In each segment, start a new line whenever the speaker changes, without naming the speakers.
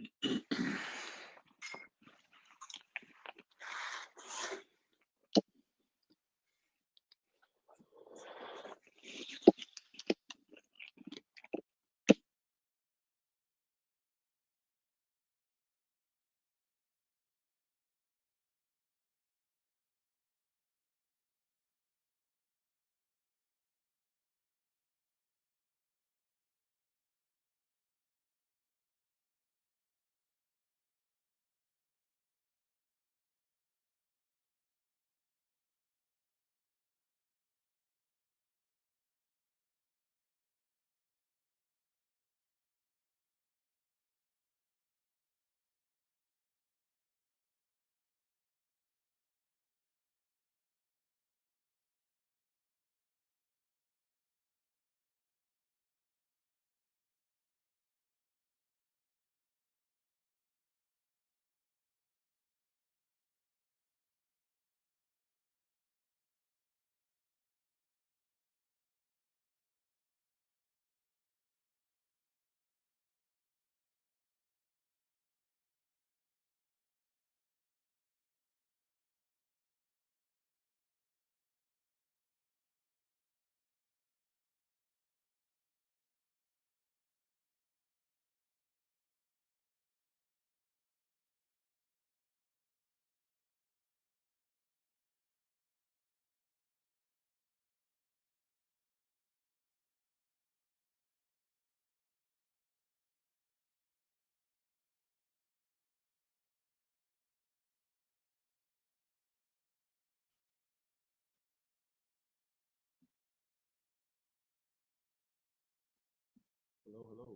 Hello, hello.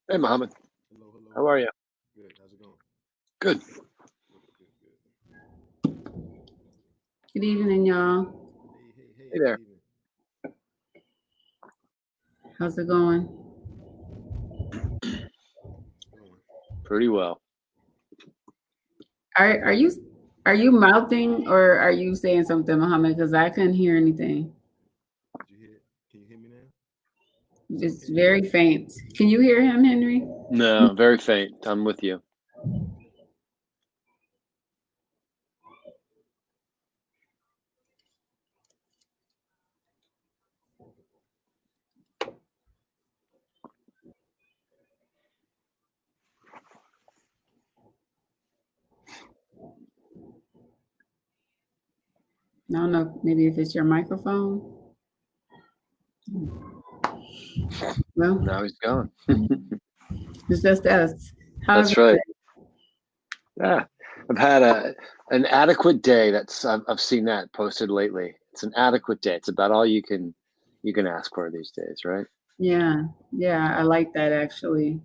Hey, Mohammed.
Hello, hello.
How are you?
Good. How's it going?
Good.
Good.
Good evening, y'all.
Hey.
Hey there.
Good evening.
How's it going?
Going.
Pretty well.
Are you mouthing or are you saying something, Muhammad? Because I couldn't hear anything.
Did you hear? Can you hear me now?
It's very faint. Can you hear him, Henry?
No, very faint. I'm with you.
I don't know. Maybe if it's your microphone. Well,
Now he's gone.
it's just us.
That's right. Yeah, I've had an adequate day. I've seen that posted lately. It's an adequate day. It's about all you can ask for these days, right?
Yeah, I like that actually.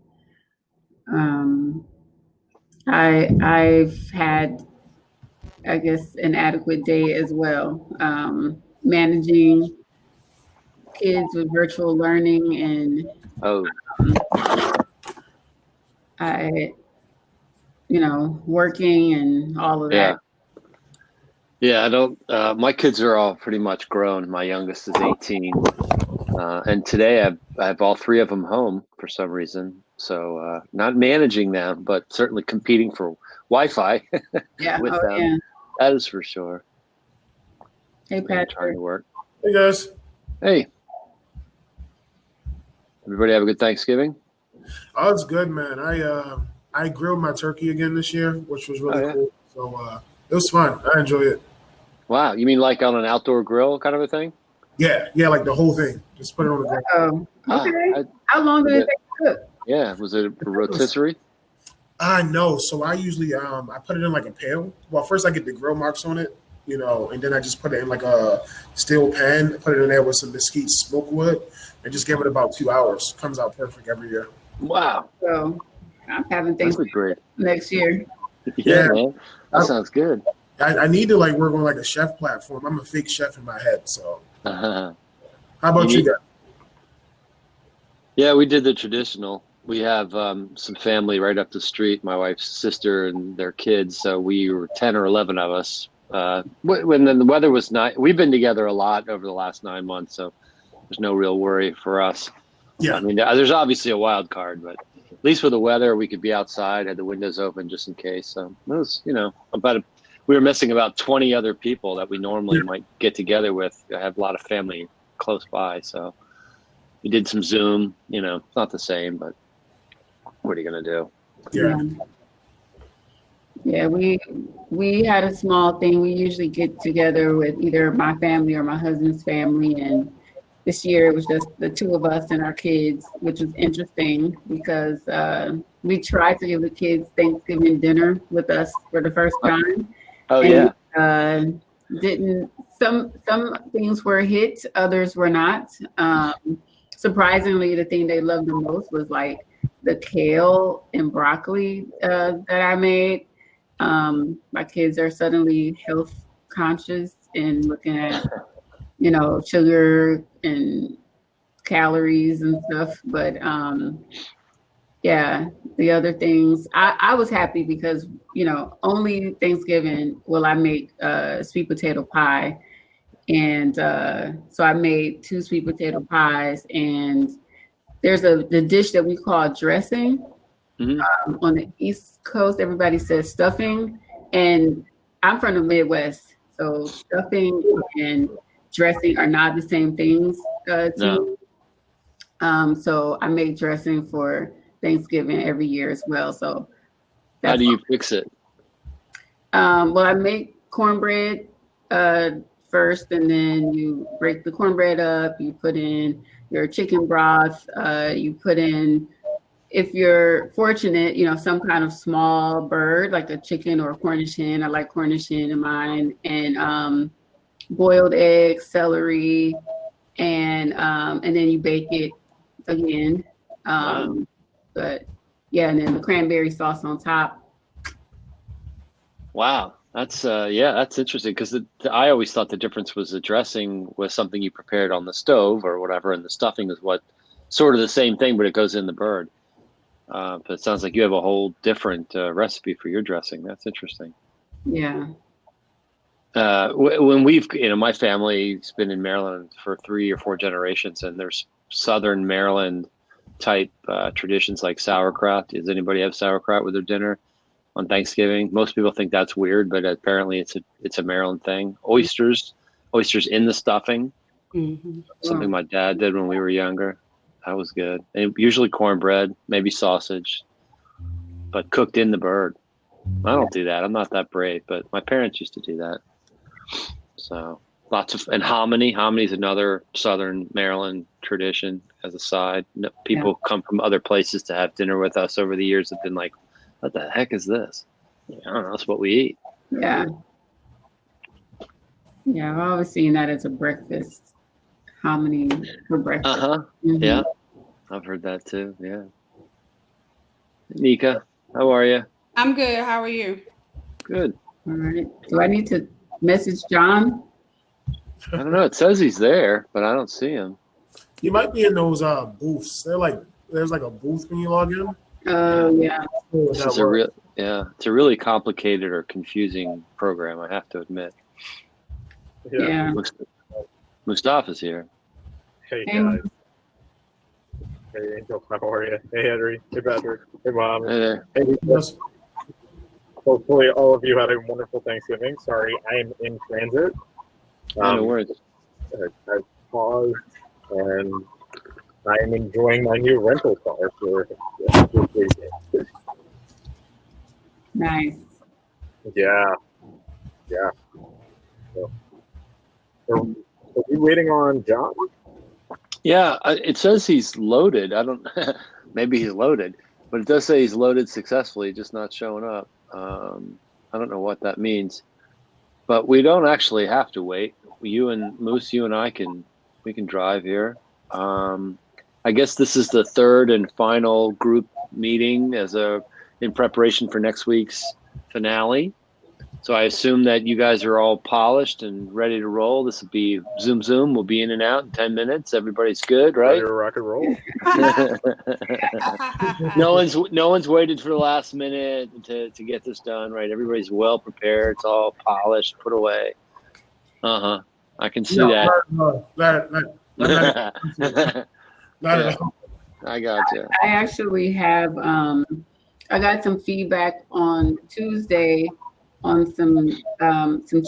I've had, I guess, an adequate day as well. Managing kids with virtual learning and
Oh,
I, working and all of
yeah.
that.
Yeah, I don't. My kids are all pretty much grown. My youngest is 18, and today I have all three of them home for some reason. So not managing them, but certainly competing for Wi-Fi
Yeah.
with
Oh,
them.
yeah.
That is for sure.
Hey,
Trying
Patrick.
to work.
Hey guys.
Hey, everybody have a good Thanksgiving.
Oh, it's good, man. I grilled my turkey again this year, which was really
Oh, yeah.
cool. So it was fun. I enjoy it.
Wow, you mean like on an outdoor grill kind of a thing?
Yeah, like the whole thing. Just put it on the grill.
Oh, okay. How long did it take to cook?
Yeah, was it a rotisserie?
I know. So I usually I put it in like a pail. Well, first I get the grill marks on it, and then I just put it in like a steel pan, put it in there with some mesquite smoke wood, and just give it about 2 hours. Comes out perfect every year.
Wow,
So I'm having
that's
Thanksgiving
great.
next year.
Yeah,
Yeah.
man, that sounds good.
I need to like work on like a chef platform. I'm a fake chef in my head. So
Uh-huh.
how about you guys?
Yeah, we did the traditional. We have some family right up the street, my wife's sister and their kids. So we were 10 or 11 of us. When the weather was nice, we've been together a lot over the last 9 months. So there's no real worry for us.
Yeah.
I mean, there's obviously a wild card, but at least with the weather, we could be outside, had the windows open just in case. So it was, we were missing about 20 other people that we normally might get together with. I have a lot of family close by. So we did some Zoom, it's not the same, but what are you going to do?
Yeah.
Yeah, we had a small thing. We usually get together with either my family or my husband's family, and this year it was just the two of us and our kids, which was interesting because we tried to give the kids Thanksgiving dinner with us for the first time.
Oh,
and,
yeah.
Didn't some things were hit, others were not. Surprisingly, the thing they loved the most was like the kale and broccoli that I made. My kids are suddenly health conscious and looking at, sugar and calories and stuff. But yeah, the other things, I was happy because, only Thanksgiving will I make sweet potato pie. And so I made 2 sweet potato pies, and there's the dish that we call dressing.
Mm-hmm.
On the East Coast, everybody says stuffing, and I'm from the Midwest, so stuffing and dressing are not the same things to me. So I make dressing for Thanksgiving every year as well. So
how do you fix it?
Well, I make cornbread first, and then you break the cornbread up. You put in your chicken broth. You put in, if you're fortunate, some kind of small bird like a chicken or a Cornish hen. I like Cornish hen in mine, and boiled eggs, celery, and then you bake it again. But yeah, and then the cranberry sauce on top.
Wow. That's that's interesting because I always thought the difference was the dressing was something you prepared on the stove or whatever, and the stuffing is what sort of the same thing, but it goes in the bird. But it sounds like you have a whole different recipe for your dressing. That's interesting.
Yeah.
When my family's been in Maryland for 3 or 4 generations, and there's Southern Maryland type traditions like sauerkraut. Does anybody have sauerkraut with their dinner on Thanksgiving? Most people think that's weird, but apparently it's a Maryland thing. Oysters in the stuffing.
Mm-hmm.
Something my dad did when we were younger. That was good. And usually cornbread, maybe sausage, but cooked in the bird. I don't do that. I'm not that brave, but my parents used to do that. So and hominy. Hominy is another Southern Maryland tradition as a side. People come from other places to have dinner with us over the years have been like, what the heck is this? I don't know. That's what we eat.
Yeah. Yeah, I've always seen that as a breakfast. Hominy for breakfast. Mm-hmm.
Yeah. I've heard that too. Yeah. Nika, how are you?
I'm good. How are you?
Good.
All right. Do I need to message John?
I don't know. It says he's there, but I don't see him.
You might be in those booths. There's like a booth when you log in.
Oh, yeah.
It's a really complicated or confusing program, I have to admit.
Yeah.
Mustafa's here.
Hey guys. Hey Angel, how are you? Hey Henry. Hey Patrick. Hey Mom.
Hey there.
Hey, hopefully all of you had a wonderful Thanksgiving. Sorry, I am in transit.
No worries.
I paused and I am enjoying my new rental car for this weekend.
Nice.
Yeah. So, are we waiting on John?
Yeah, it says he's loaded. I don't. Maybe he's loaded, but it does say he's loaded successfully, just not showing up. I don't know what that means, but we don't actually have to wait. You and Moose, you and I we can drive here. I guess this is the third and final group meeting in preparation for next week's finale. So I assume that you guys are all polished and ready to roll. This will be Zoom. We'll be in and out in 10 minutes. Everybody's good,
Ready
right?
to rock and roll.
No one's waited for the last minute to get this done, right? Everybody's well prepared. It's all polished, put away. I can see that.
Not at all.
I got you.
I actually have, I got some feedback on Tuesday on some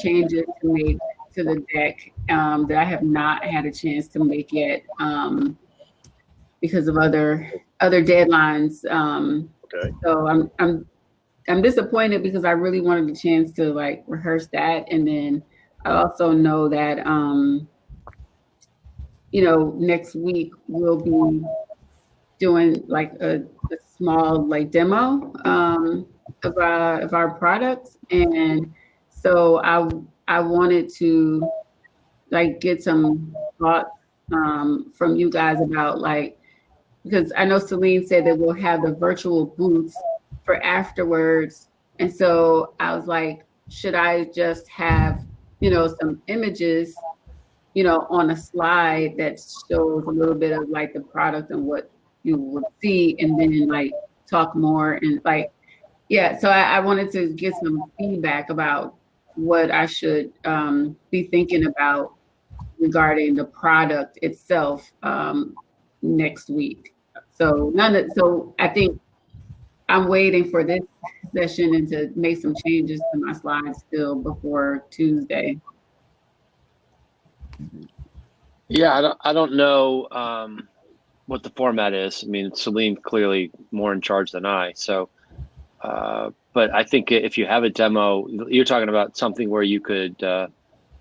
changes to make to the deck that I have not had a chance to make yet because of other deadlines.
Okay.
So I'm disappointed because I really wanted a chance to like rehearse that, and then I also know that next week we'll be doing like a small like demo of our products, and so I wanted to like get some thoughts from you guys about like, because I know Celine said that we'll have the virtual booths for afterwards, and so I was like, should I just have some images on a slide that shows a little bit of like the product and what you would see, and then like talk more and like, yeah. So I wanted to get some feedback about what I should be thinking about regarding the product itself next week. So so I think I'm waiting for this session and to make some changes to my slides still before Tuesday.
Yeah, I don't know what the format is. I mean, Celine clearly more in charge than I. So, but I think if you have a demo, you're talking about something where you could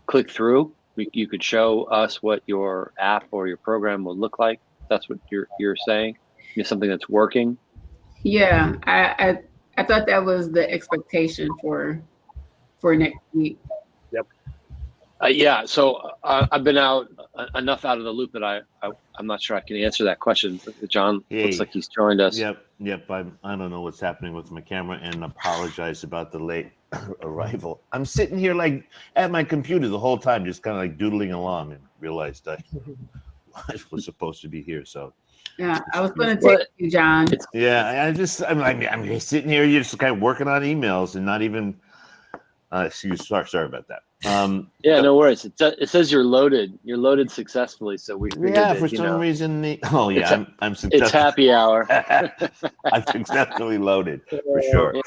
click through. You could show us what your app or your program would look like. That's what you're saying. Something that's working.
Yeah, I thought that was the expectation for next week.
Yeah, so I've been enough out of the loop that I'm not sure I can answer that question. John looks like he's joined us.
Yep. I don't know what's happening with my camera, and apologize about the late arrival. I'm sitting here like at my computer the whole time, just kind of like doodling along, and realized I was supposed to be here. So
yeah, I was going to take you, John.
Yeah, I'm sitting here just kind of working on emails and not even. Sorry about that.
Yeah, no worries. It says you're loaded. You're loaded successfully, so we figured
yeah,
that,
for some reason. I'm successful.
It's happy hour.
I'm successfully loaded for sure.
Yeah,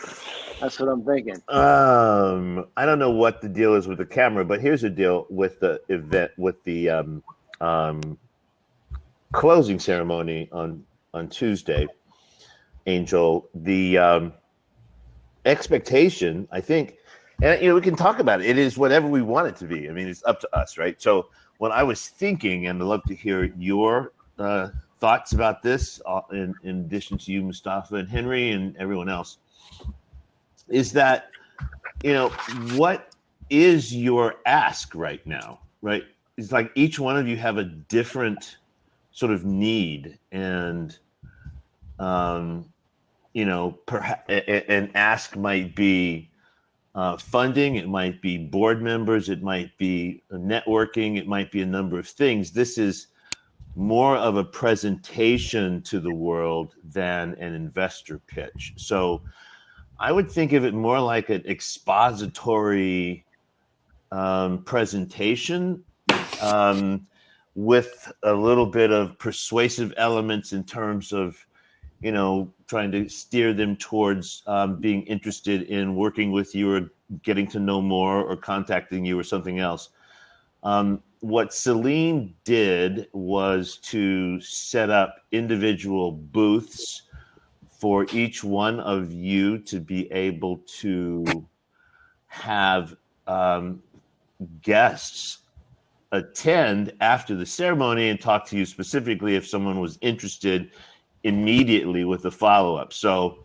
that's what I'm thinking.
I don't know what the deal is with the camera, but here's the deal with the event, with the closing ceremony on Tuesday. Angel, the expectation, I think. And we can talk about it. It is whatever we want it to be. I mean, it's up to us, right? So, what I was thinking, and I'd love to hear your thoughts about this, in addition to you, Mustafa and Henry, and everyone else, is that what is your ask right now, right? It's like each one of you have a different sort of need, and perhaps an ask might be. Funding, it might be board members, it might be networking, it might be a number of things. This is more of a presentation to the world than an investor pitch. So I would think of it more like an expository presentation with a little bit of persuasive elements in terms of trying to steer them towards being interested in working with you or getting to know more or contacting you or something else. What Celine did was to set up individual booths for each one of you to be able to have guests attend after the ceremony and talk to you specifically if someone was interested immediately with the follow-up. So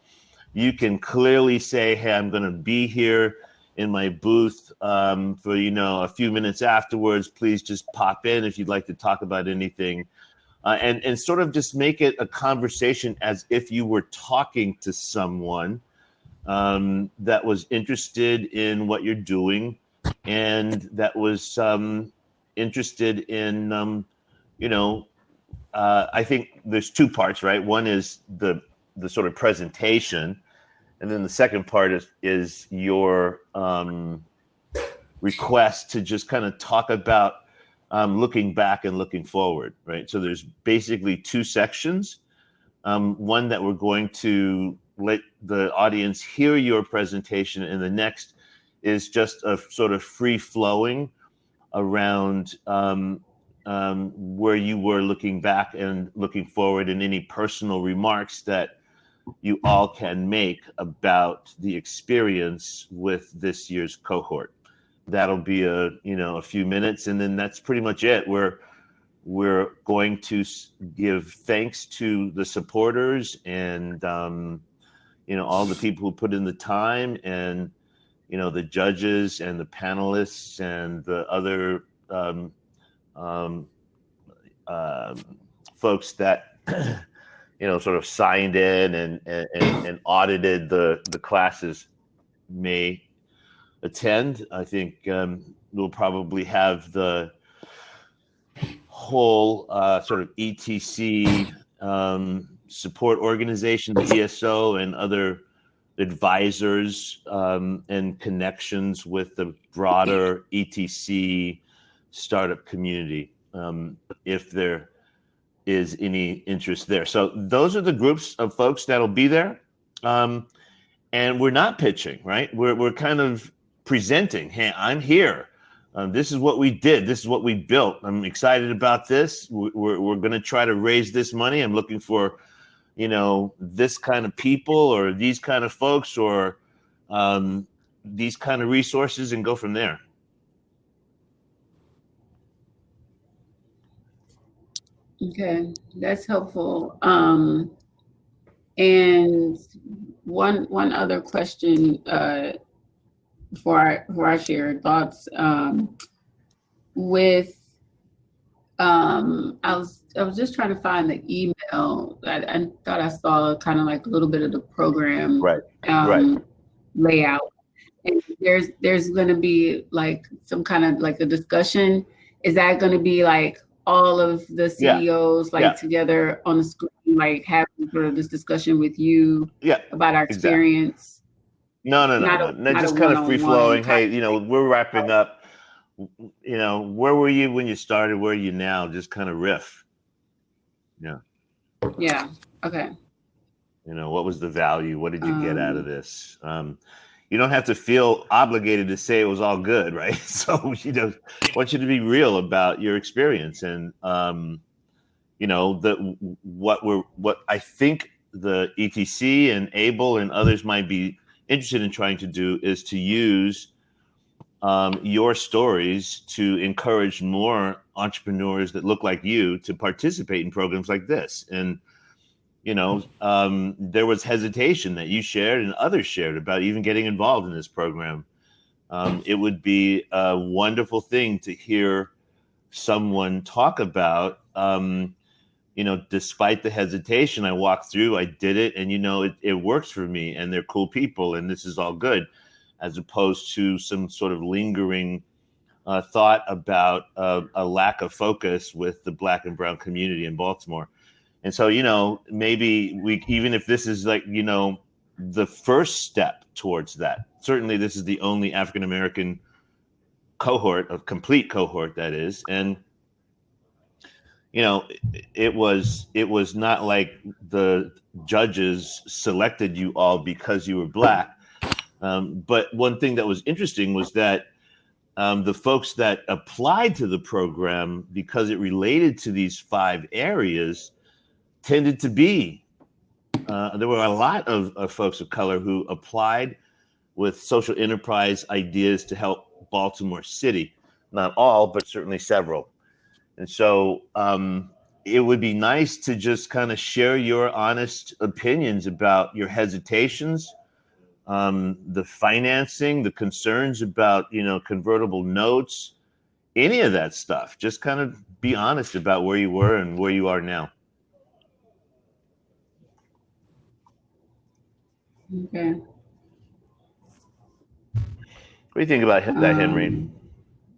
you can clearly say, hey, I'm going to be here in my booth for a few minutes afterwards. Please just pop in if you'd like to talk about anything, and sort of just make it a conversation as if you were talking to someone that was interested in what you're doing, and that was interested in, I think there's two parts, right? One is the sort of presentation, and then the second part is your request to just kind of talk about looking back and looking forward, right? So there's basically two sections. One that we're going to let the audience hear your presentation, and the next is just a sort of free flowing around where you were looking back and looking forward, and any personal remarks that you all can make about the experience with this year's cohort. That'll be a few minutes, and then that's pretty much it. We're going to give thanks to the supporters and all the people who put in the time, and the judges and the panelists and the other folks that sort of signed in and audited the classes may attend. I think we'll probably have the whole sort of ETC support organization, the ESO, and other advisors and connections with the broader ETC startup community, if there is any interest there. So those are the groups of folks that'll be there. And we're not pitching, right? We're kind of presenting, hey, I'm here. This is what we did. This is what we built. I'm excited about this. We're going to try to raise this money. I'm looking for, this kind of people or these kind of folks or these kind of resources, and go from there.
Okay, that's helpful. And one other question before I share thoughts with I was just trying to find the email. I thought I saw kind of like a little bit of the program
Right.
layout. And there's going to be like some kind of like a discussion. Is that going to be like all of the CEOs together on the screen, like having sort of this discussion with you about our experience?
No. Just kind of free flowing. Hey, we're wrapping up. Where were you when you started? Where are you now? Just kind of riff. Yeah.
Yeah. Okay.
What was the value? What did you get out of this? You don't have to feel obligated to say it was all good, right? So, I want you to be real about your experience, and what I think the ETC and Able and others might be interested in trying to do is to use your stories to encourage more entrepreneurs that look like you to participate in programs like this. And there was hesitation that you shared and others shared about even getting involved in this program. It would be a wonderful thing to hear someone talk about, despite the hesitation, I walked through, I did it, and it works for me, and they're cool people, and this is all good, as opposed to some sort of lingering thought about a lack of focus with the Black and brown community in Baltimore. And so, maybe even if this is like, the first step towards that, certainly this is the only African-American cohort, a complete cohort that is. And, it was not like the judges selected you all because you were Black. But one thing that was interesting was that the folks that applied to the program, because it related to these 5 areas, tended to be, there were a lot of folks of color who applied with social enterprise ideas to help Baltimore City. Not all, but certainly several. And so it would be nice to just kind of share your honest opinions about your hesitations, the financing, the concerns about, convertible notes, any of that stuff. Just kind of be honest about where you were and where you are now.
Okay.
do you think about that, Henry?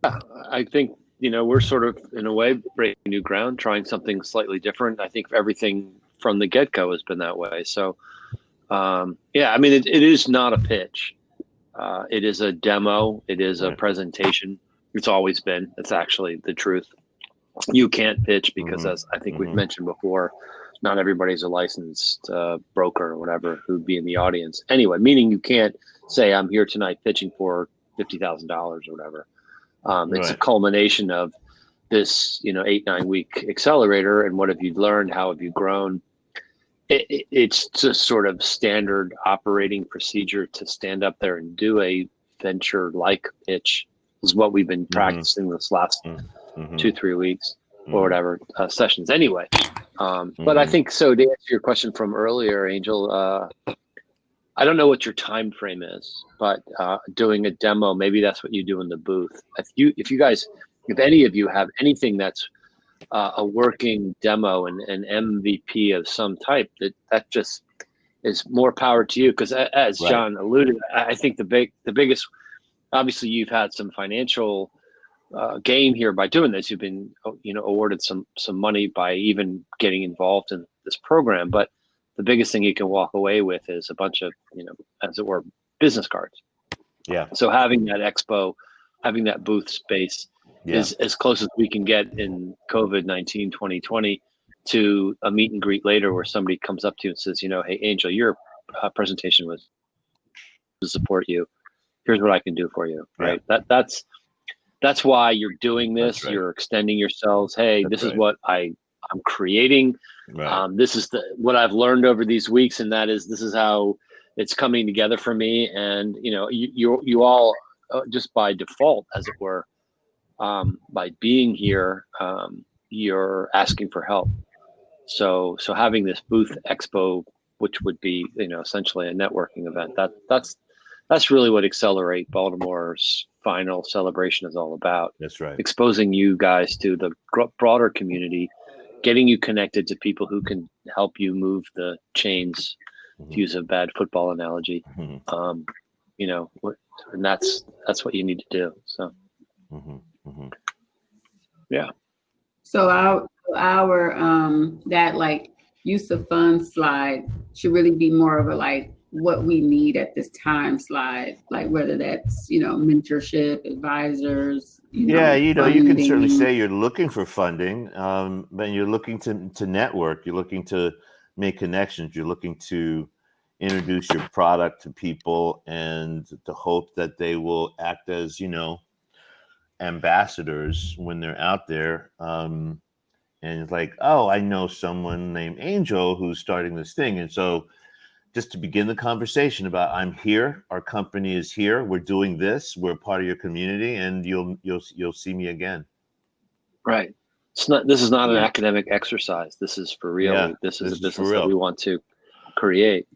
I think, we're sort of, in a way, breaking new ground, trying something slightly different. I think everything from the get-go has been that way. So, yeah, I mean, it is not a pitch. It is a demo. It is a presentation. It's always been. It's actually the truth. You can't pitch because, as I think we've mentioned before, not everybody's a licensed broker or whatever who'd be in the audience. Anyway, meaning you can't say, I'm here tonight pitching for $50,000 or whatever. It's a culmination of this, 8-9 week accelerator. And what have you learned? How have you grown? It's just sort of standard operating procedure to stand up there and do a venture-like pitch is what we've been practicing this last 2-3 weeks or whatever sessions anyway. But I think so, to answer your question from earlier, Angel, I don't know what your time frame is, but doing a demo, maybe that's what you do in the booth. If any of you have anything that's a working demo and an MVP of some type, that just is more power to you. Because as John alluded, I think the biggest, obviously you've had some financial gain here by doing this. You've been awarded some money by even getting involved in this program, but the biggest thing you can walk away with is a bunch of, as it were, business cards.
Yeah.
So having that expo, having that booth space is as close as we can get in COVID-19 2020 to a meet and greet later where somebody comes up to you and says, hey, Angel, your presentation was to support you. Here's what I can do for you. Right. That's why you're doing this. Right. You're extending yourselves. Hey, this is what I'm creating. Right. This is what I've learned over these weeks, and this is how it's coming together for me. And you all just by default, as it were, by being here, you're asking for help. So having this booth expo, which would be essentially a networking event, that's really what Accelerate Baltimore's final celebration is all about.
That's right.
Exposing you guys to the broader community, getting you connected to people who can help you move the chains, to use a bad football analogy. And that's what you need to do. So, yeah.
So our that like use of funds slide should really be more of a what we need at this time slide, whether that's mentorship, advisors.
You can certainly say you're looking for funding, but you're looking to network. You're looking to make connections. You're looking to introduce your product to people, and to hope that they will act as ambassadors when they're out there. And it's like, oh, I know someone named Angel who's starting this thing, and so. Just to begin the conversation about, I'm here, our company is here, we're doing this, we're part of your community, and you'll see me again.
Right. This is not an academic exercise. This is for real.
Yeah,
this is a business that we want to create.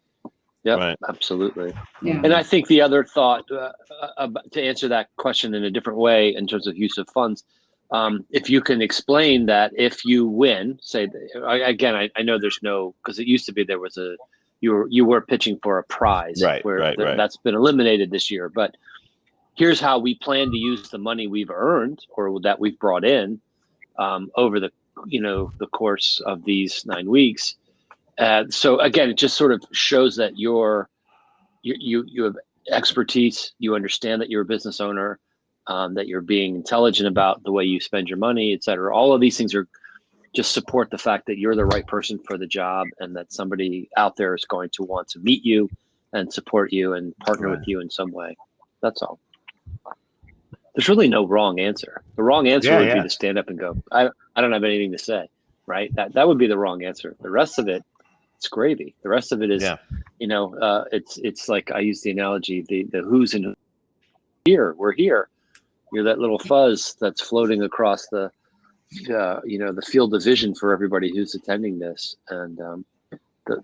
Yep, right. Absolutely. Yeah. And I think the other thought to answer that question in a different way in terms of use of funds, if you can explain that if you win, say again, I know there's no, because it used to be there was you were pitching for a prize,
right?
That's been eliminated this year. But here's how we plan to use the money we've earned or that we've brought in over the the course of these 9 weeks. So again, it just sort of shows that you have expertise. You understand that you're a business owner, that you're being intelligent about the way you spend your money, et cetera. All of these things are just support the fact that you're the right person for the job, and that somebody out there is going to want to meet you and support you and partner with you in some way. That's all. There's really no wrong answer. The wrong answer would be to stand up and go, I don't have anything to say, right? That would be the wrong answer. The rest of it, it's gravy. The rest of it is, it's like I use the analogy, the who's in here. We're here. You're that little fuzz that's floating across the field of vision for everybody who's attending this. And the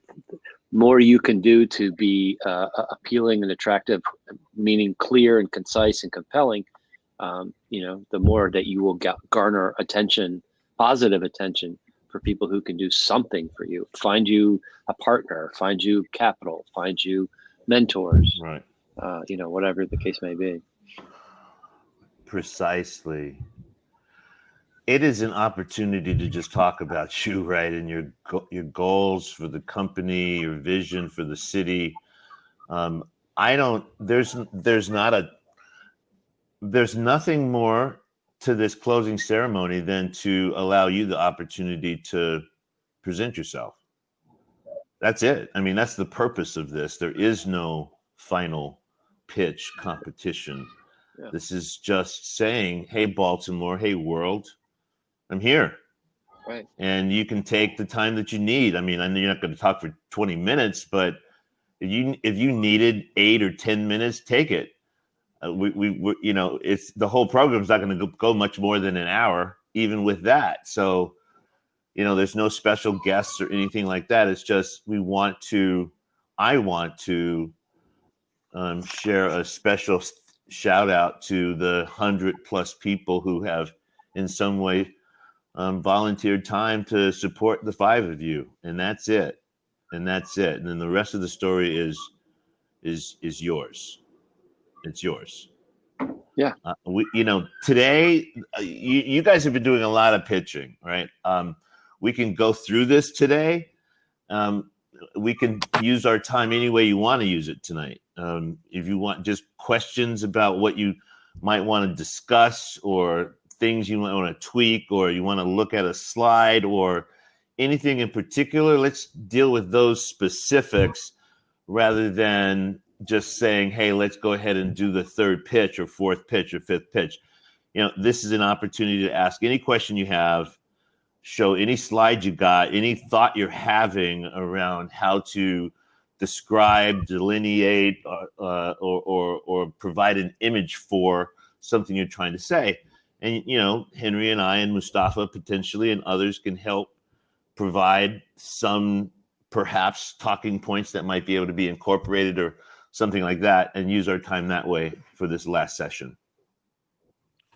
more you can do to be appealing and attractive, meaning clear and concise and compelling, the more that you will garner attention, positive attention for people who can do something for you, find you a partner, find you capital, find you mentors, right? Whatever the case may be.
Precisely. It is an opportunity to just talk about you, right? And your goals for the company, your vision for the city. There's nothing more to this closing ceremony than to allow you the opportunity to present yourself. That's it. I mean, that's the purpose of this. There is no final pitch competition.
Yeah.
This is just saying, hey, Baltimore, hey, world, I'm here.
Right.
And you can take the time that you need. I mean, I know you're not going to talk for 20 minutes, but if you needed 8 or 10 minutes, take it. We it's the whole program's not going to go much more than an hour, even with that. So, there's no special guests or anything like that. It's just I want to share a special shout out to the 100+ people who have in some way volunteered time to support the 5 of you. And that's it. And then the rest of the story is yours. It's yours.
Yeah.
Today, you guys have been doing a lot of pitching, right? We can go through this today. We can use our time any way you want to use it tonight. If you want just questions about what you might want to discuss or things you might want to tweak, or you want to look at a slide or anything in particular, let's deal with those specifics rather than just saying, hey, let's go ahead and do the 3rd pitch or 4th pitch or 5th pitch. This is an opportunity to ask any question you have, show any slide you got, any thought you're having around how to describe, delineate, or provide an image for something you're trying to say. And, Henry and I and Mustafa potentially and others can help provide some perhaps talking points that might be able to be incorporated or something like that, and use our time that way for this last session.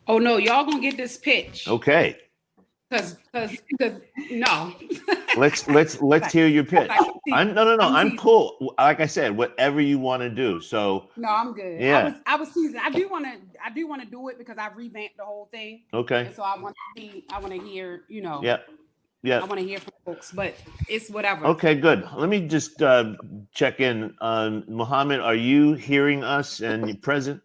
Oh no, y'all gonna get this pitch.
Okay.
Cause no.
let's hear your pitch. I'm cool. Like I said, whatever you want to do. So
no, I'm good.
Yeah.
I was seasoned. I do want to do it because I've revamped the whole thing.
Okay.
And so I want to hear,
Yeah.
I want to hear from folks, but it's whatever.
Okay, good. Let me just check in. Mohammed, are you hearing us and present?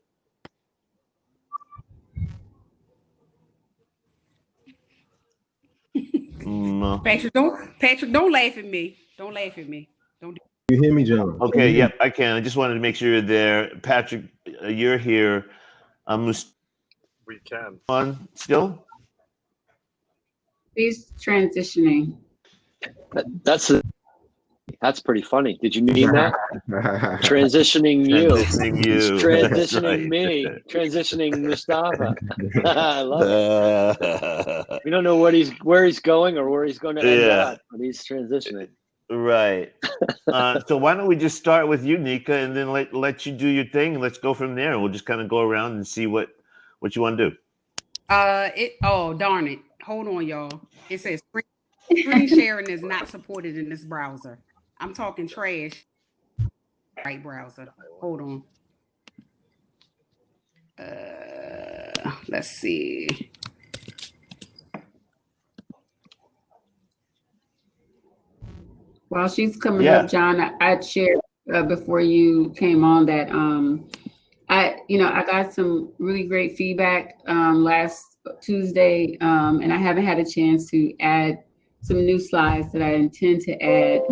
Patrick, don't laugh at me. Don't laugh at me. Don't do
You hear me, John?
Okay, yep, I can. I just wanted to make sure you're there. Patrick, you're here.
We can.
On still?
He's transitioning.
That's pretty funny. Did you mean that? Transitioning you.
Transitioning you.
He's transitioning
That's right.
me. Transitioning Mustafa. I love it. We don't know where he's going or where he's going to end up, but he's transitioning.
Right. So why don't we just start with you, Nika, and then let you do your thing, and let's go from there. And we'll just kind of go around and see what you want to do.
Oh darn it. Hold on, y'all. It says screen sharing is not supported in this browser. I'm talking trash. Right browser. Hold on. Let's see.
While she's coming up, John, I shared before you came on that I got some really great feedback last Tuesday, and I haven't had a chance to add some new slides that I intend to add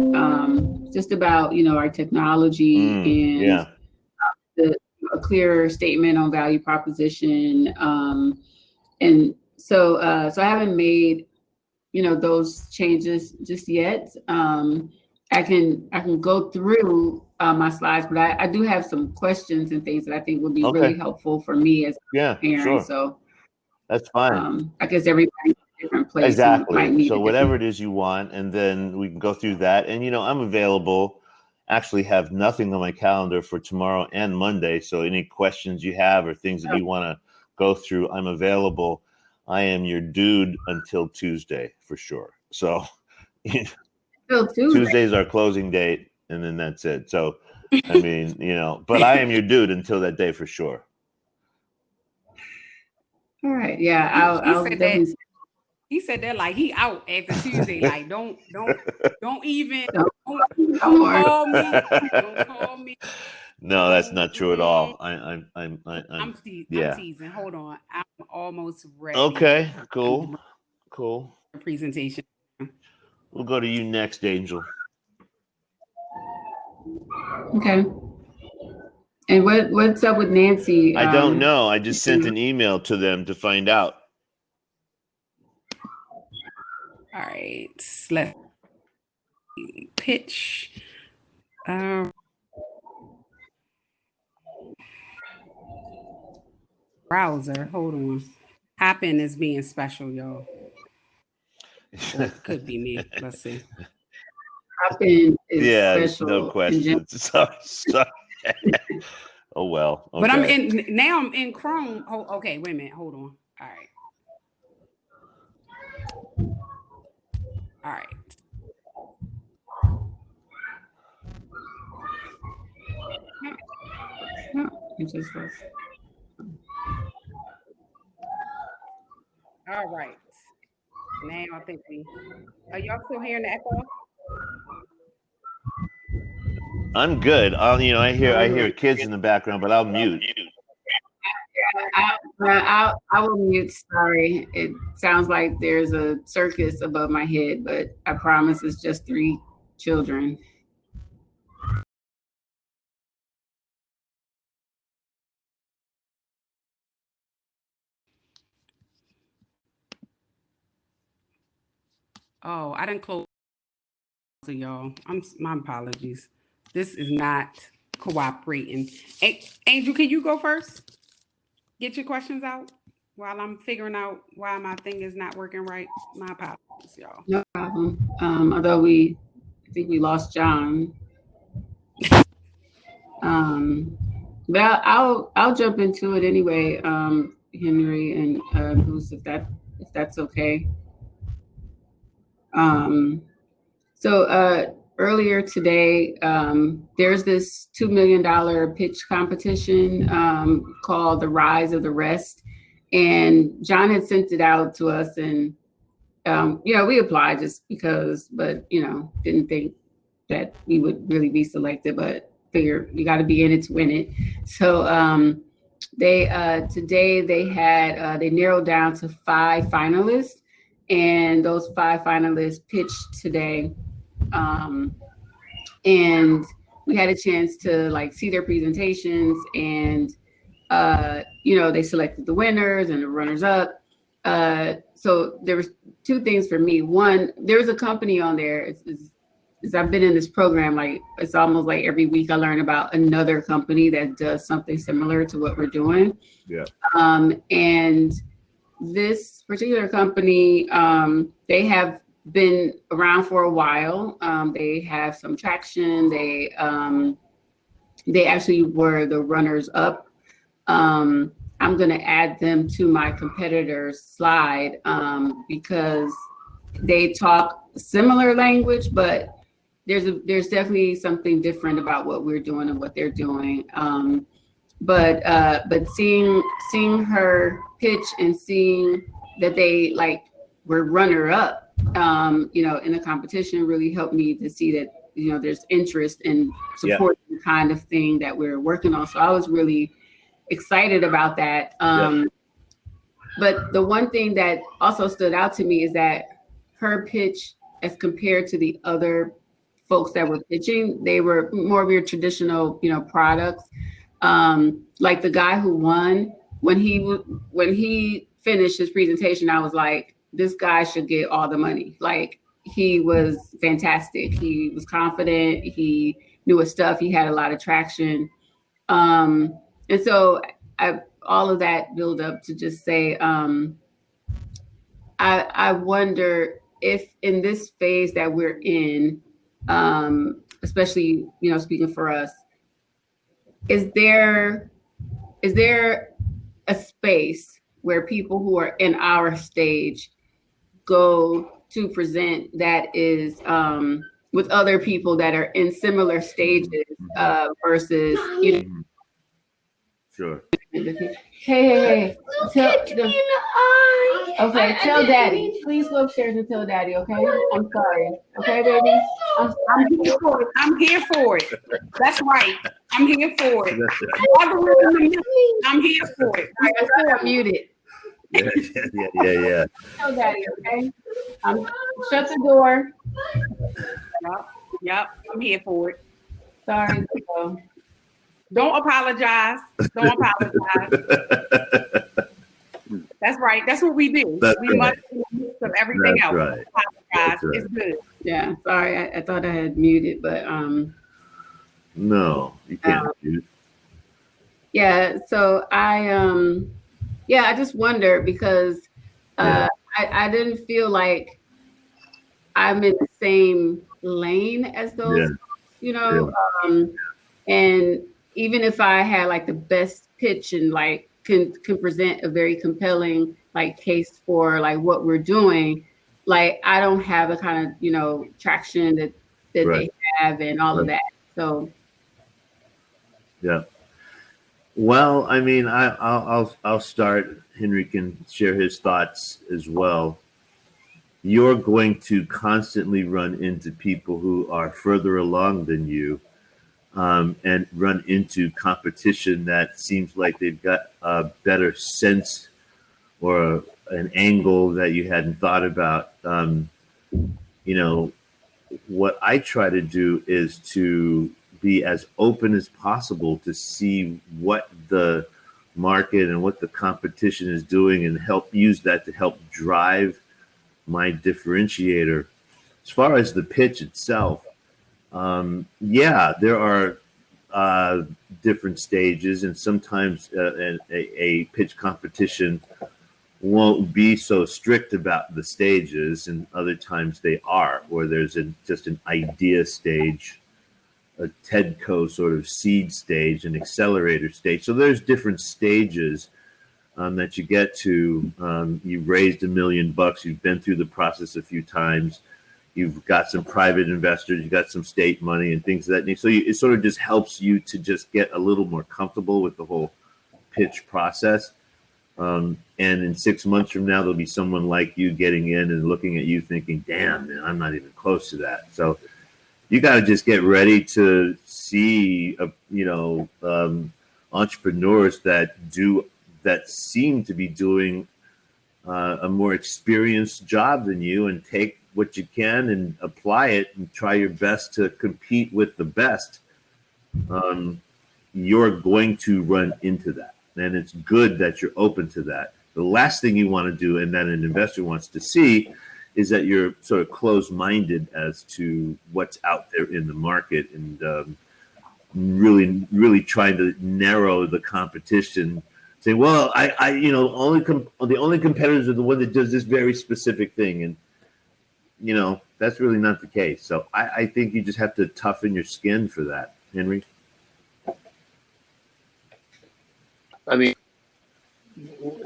just about our technology and a clearer statement on value proposition, and so I haven't made those changes just yet. I can go through my slides, but I do have some questions and things that I think would be really helpful for me as a parent.
Sure.
So
that's fine.
I guess everybody's in a different place.
Exactly. So whatever it is you want, and then we can go through that. And I'm available. Actually, have nothing on my calendar for tomorrow and Monday. So any questions you have or things that you want to go through, I'm available. I am your dude until Tuesday for sure. So Tuesday's our closing date, and then that's it. So I mean, but I am your dude until that day for sure.
All right. Yeah, I'll
said
definitely.
that. He said that like he out after Tuesday. Like don't even don't call me. Don't call me.
No, that's not true at all. I'm
I'm
yeah.
teasing. Hold on. I'm almost ready.
Okay, cool.
Presentation.
We'll go to you next, Angel.
Okay. And what's up with Nancy?
I don't know. I just sent an email to them to find out.
All right. Let's pitch. Browser. Hold on. Happen is being special, y'all. Or it could be me. Let's see.
Happen is
Yeah,
special.
no question. Sorry. Oh well. Okay.
But I'm in Chrome. Oh, okay, wait a minute. Hold on. All right.
No, it just was.
All right. Now I think are y'all still hearing the echo?
I'm good. I hear kids in the background, but I'll mute.
I will mute. Sorry, it sounds like there's a circus above my head, but I promise it's just 3 children.
Oh, I didn't close to y'all. My apologies. This is not cooperating. Angel, can you go first? Get your questions out while I'm figuring out why my thing is not working right. My apologies, y'all.
No problem. Although I think we lost John. But I'll jump into it anyway, Henry and Bruce, if that's okay. So earlier today, there's this $2 million pitch competition called The Rise of the Rest. And John had sent it out to us, and we applied just because, but didn't think that we would really be selected, but figure you got to be in it to win it. So today they narrowed down to 5 finalists, and those 5 finalists pitched today. And we had a chance to see their presentations, and they selected the winners and the runners up. So there was 2 things for me. One, there was a company on there. As I've been in this program, it's almost like every week I learn about another company that does something similar to what we're doing.
Yeah.
And this particular company, they have been around for a while. They have some traction. They actually were the runners up. I'm going to add them to my competitors slide because they talk similar language, but there's definitely something different about what we're doing and what they're doing. But seeing her pitch and seeing that they were runner up, in the competition really helped me to see that, there's interest in supporting the kind of thing that we're working on. So I was really excited about that. But the one thing that also stood out to me is that her pitch, as compared to the other folks that were pitching, they were more of your traditional, products. Like the guy who won, when he finished his presentation, I was like, this guy should get all the money. He was fantastic. He was confident. He knew his stuff. He had a lot of traction. And so all of that build up to just say, I wonder if in this phase that we're in, especially, speaking for us, is there a space where people who are in our stage go to present that is with other people that are in similar stages versus,
Sure.
Hey. Okay, tell daddy. Please go upstairs and tell daddy, okay? I'm sorry. Okay, baby?
I'm here for it. I'm here for it. That's right. I'm here for it. I'm here for it.
I still muted.
Yeah.
Tell daddy, okay? Shut the door.
Yep. I'm here for it.
Sorry. Nico.
Don't apologize. Don't apologize. That's right. That's what we do.
That's
We
right.
must in the midst of everything
That's
else.
right.
Apologize.
That's right.
It's good.
Yeah, sorry. I thought I had muted, but
No, you can't. Dude.
yeah. So I just wondered because I didn't feel like I'm in the same lane as those, and even if I had like the best pitch and like can present a very compelling like case for like what we're doing, like I don't have the kind of traction that
Right.
they have and all of that. So
Yeah. Well, I mean, I'll start. Henry can share his thoughts as well. You're going to constantly run into people who are further along than you, and run into competition that seems like they've got a better sense or an angle that you hadn't thought about. What I try to do is to be as open as possible to see what the market and what the competition is doing and help use that to help drive my differentiator. As far as the pitch itself, there are different stages, and sometimes a pitch competition won't be so strict about the stages, and other times they are, where there's just an idea stage, a TEDCO sort of seed stage, an accelerator stage. So there's different stages that you get to. You've raised $1 million. You've been through the process a few times. You've got some private investors. You've got some state money and things of that nature. So it sort of just helps you to just get a little more comfortable with the whole pitch process. And in 6 months from now, there'll be someone like you getting in and looking at you thinking, damn, man, I'm not even close to that. So you got to just get ready to see, entrepreneurs that seem to be doing a more experienced job than you, and take what you can and apply it and try your best to compete with the best. You're going to run into that. And it's good that you're open to that. The last thing you want to do, and that an investor wants to see, is that you're sort of closed-minded as to what's out there in the market, and really, really trying to narrow the competition. Say, well, the only competitors are the one that does this very specific thing, and that's really not the case. So I think you just have to toughen your skin for that, Henry.
I mean,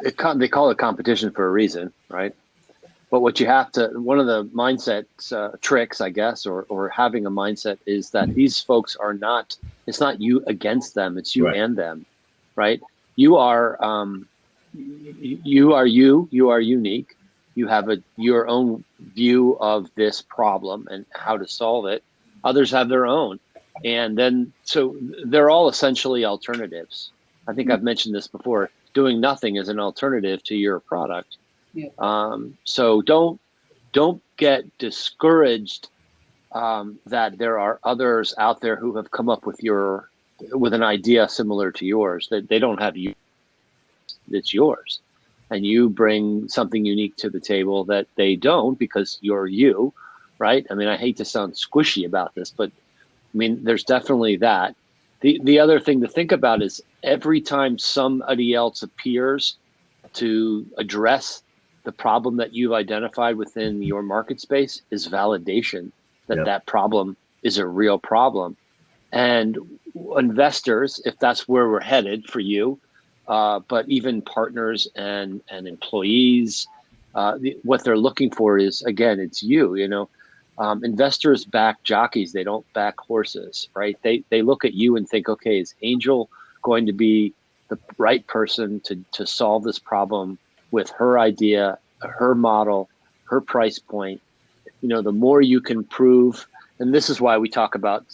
they call it competition for a reason, right? But what you have to, one of the mindset tricks, I guess, or having a mindset is that these folks are not, it's not you against them, it's you and them, right? You are you are unique. You have your own view of this problem and how to solve it. Others have their own. And then, so they're all essentially alternatives. I think I've mentioned this before. Doing nothing is an alternative to your product. Yeah. So don't get discouraged that there are others out there who have come up with an idea similar to yours, that they don't have you. It's yours, and you bring something unique to the table that they don't, because you're you, right? I mean, I hate to sound squishy about this, but I mean, there's definitely that. The other thing to think about is every time somebody else appears to address the problem that you've identified within your market space is validation that that problem is a real problem. And investors, if that's where we're headed for you, but even partners and employees, what they're looking for is, again, it's you, investors back jockeys. They don't back horses, right? They look at you and think, okay, is Angel going to be the right person to solve this problem with her idea, her model, her price point. The more you can prove, and this is why we talk about,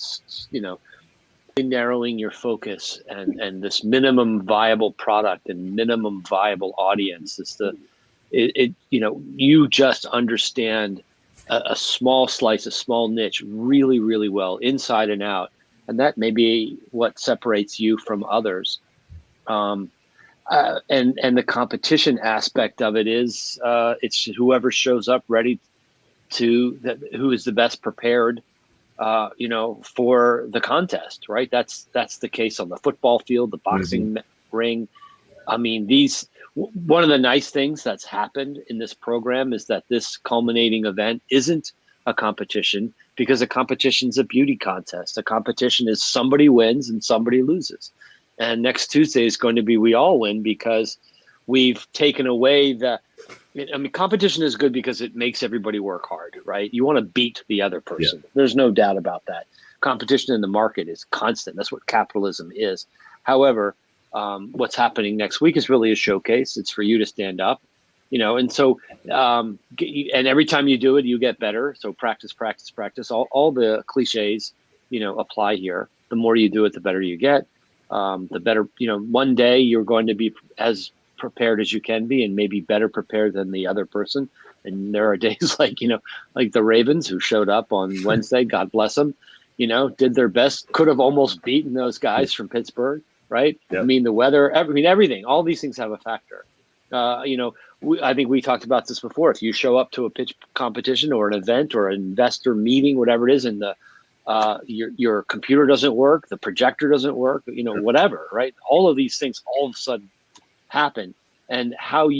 narrowing your focus and this minimum viable product and minimum viable audience is you just understand a small slice, a small niche really, really well inside and out. And that may be what separates you from others. And the competition aspect of it is it's whoever shows up ready who is the best prepared for the contest, right? That's the case on the football field, the boxing ring. I mean, one of the nice things that's happened in this program is that this culminating event isn't a competition, because a competition is a beauty contest. A competition is somebody wins and somebody loses. And next Tuesday is going to be we all win, because we've taken away competition is good because it makes everybody work hard, right? You want to beat the other person. Yeah. There's no doubt about that. Competition in the market is constant. That's what capitalism is. However, what's happening next week is really a showcase. It's for you to stand up, and so, and every time you do it, you get better. So practice, practice, practice. All the cliches, apply here. The more you do it, the better you get. The better, one day you're going to be as prepared as you can be, and maybe better prepared than the other person. And there are days like the Ravens, who showed up on Wednesday, God bless them, did their best, could have almost beaten those guys from Pittsburgh, right? Yep. I mean, the weather, everything, all these things have a factor. I think we talked about this before. If you show up to a pitch competition or an event or an investor meeting, whatever it is, and your computer doesn't work, the projector doesn't work, whatever, right? All of these things all of a sudden happen. And how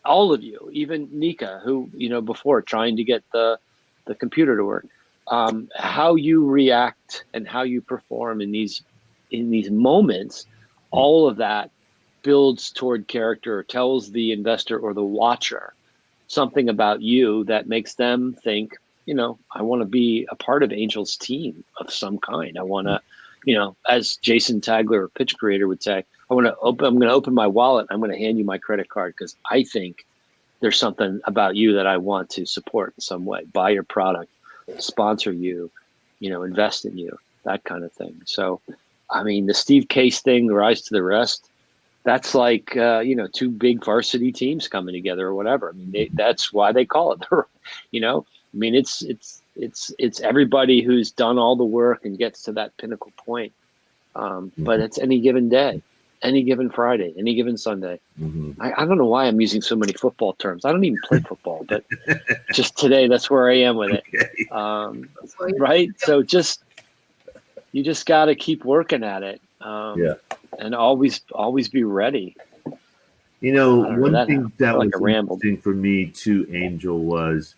all of you, even Nika, who, before trying to get the computer to work, how you react and how you perform in these moments, all of that builds toward character, tells the investor or the watcher something about you that makes them think, I want to be a part of Angel's team of some kind. I want to, as Jason Tagler, pitch creator, would say, I'm going to open my wallet. I'm going to hand you my credit card because I think there's something about you that I want to support in some way, buy your product, sponsor you, invest in you, that kind of thing. So, I mean, the Steve Case thing, the Rise to the Rest, that's like, two big varsity teams coming together or whatever. I mean, that's why they call it, I mean, it's everybody who's done all the work and gets to that pinnacle point. But it's any given day, any given Friday, any given Sunday. Mm-hmm. I don't know why I'm using so many football terms. I don't even play football, but just today, that's where I am with it. Okay. Right. So you just got to keep working at it. And always be ready.
One thing that was interesting for me too, Angel, was,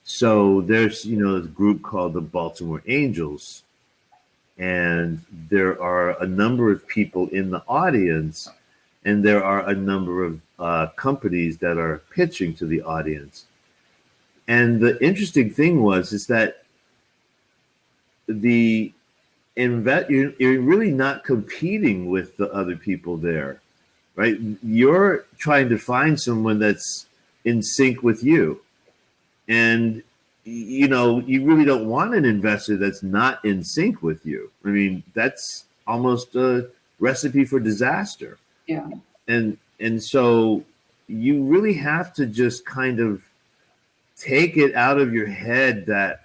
so there's, this group called the Baltimore Angels, and there are a number of people in the audience, and there are a number of companies that are pitching to the audience. And the interesting thing is that you're really not competing with the other people there, right? You're trying to find someone that's in sync with you. And, you really don't want an investor that's not in sync with you. I mean, that's almost a recipe for disaster.
Yeah.
And so you really have to just kind of take it out of your head that,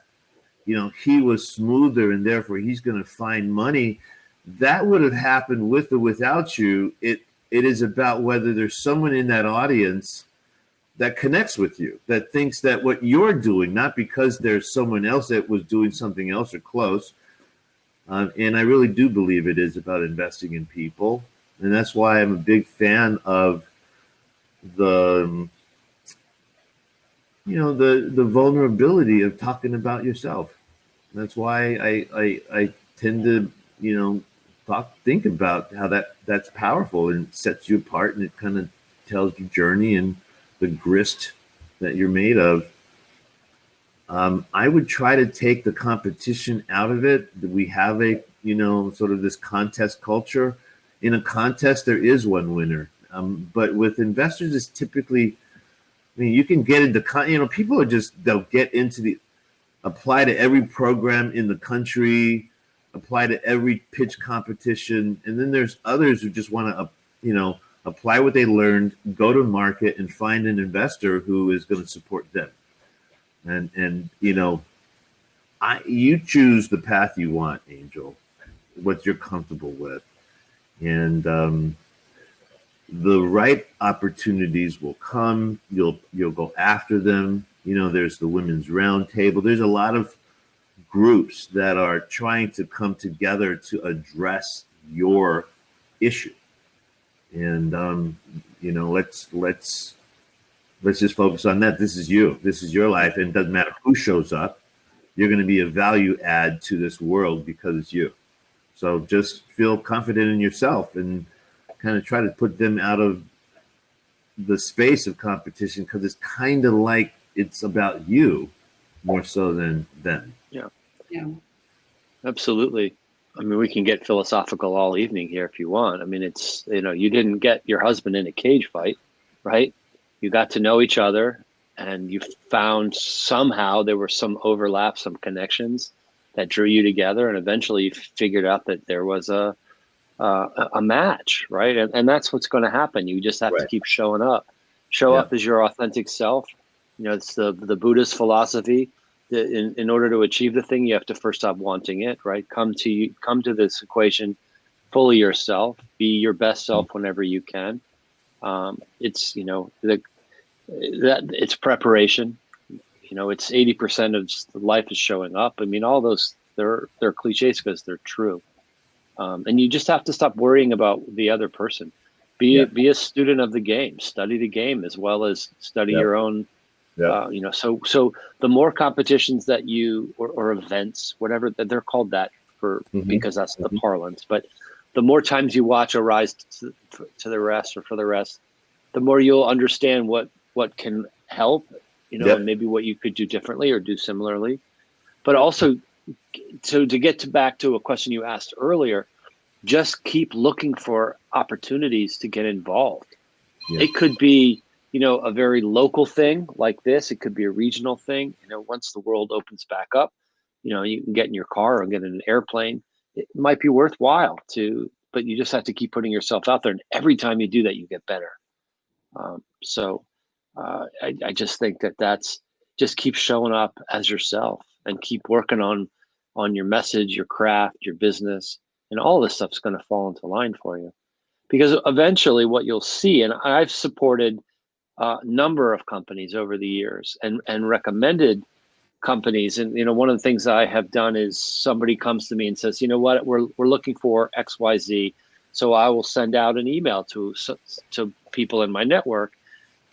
he was smoother and therefore he's going to find money. That would have happened with or without you. It is about whether there's someone in that audience that connects with you, that thinks that what you're doing, not because there's someone else that was doing something else or close. And I really do believe it is about investing in people. And that's why I'm a big fan of the vulnerability of talking about yourself. That's why I tend to, think about how that's powerful and sets you apart, and it kind of tells your journey and the grist that you're made of. I would try to take the competition out of it. We have a, sort of this contest culture. in a contest, there is one winner. But with investors, it's typically, I mean, you can get into, people are they'll get into apply to every program in the country, apply to every pitch competition. And then there's others who just want to, apply what they learned, go to market and find an investor who is going to support them. And you choose the path you want, Angel, what you're comfortable with. And the right opportunities will come. You'll go after them. There's the Women's Roundtable. There's a lot of groups that are trying to come together to address your issue. And let's just focus on that. This is you. This is your life, and it doesn't matter who shows up. You're going to be a value add to this world because it's you. So just feel confident in yourself and kind of try to put them out of the space of competition, because it's kind of like it's about you more so than them.
Yeah.
Absolutely. I mean, we can get philosophical all evening here if you want. I mean, it's, you didn't get your husband in a cage fight, right? You got to know each other, and you found somehow there were some overlaps, some connections that drew you together, and eventually you figured out that there was a match, right? And that's what's going to happen. You just have to keep showing up. Show up as your authentic self. It's the Buddhist philosophy. In order to achieve the thing, you have to first stop wanting it, right? Come to this equation fully yourself. Be your best self whenever you can. It's it's preparation. It's 80% of just life is showing up. I mean, all those they're cliches because they're true. And you just have to stop worrying about the other person. Be a student of the game. Study the game as well as study your own. So the more competitions that you or events, whatever they're called that because that's the parlance. But the more times you watch a rise to the rest or for the rest, the more you'll understand what can help, and maybe what you could do differently or do similarly. But also, to get back to a question you asked earlier, just keep looking for opportunities to get involved. Yeah. It could be, a very local thing like this. It could be a regional thing. Once the world opens back up, you can get in your car or get in an airplane. It might be worthwhile but you just have to keep putting yourself out there. And every time you do that, you get better. I just think that's just keep showing up as yourself and keep working on your message, your craft, your business, and all this stuff's going to fall into line for you. Because eventually what you'll see, and I've supported a number of companies over the years and recommended companies. And, one of the things I have done is somebody comes to me and says, what, we're looking for XYZ. So I will send out an email to people in my network.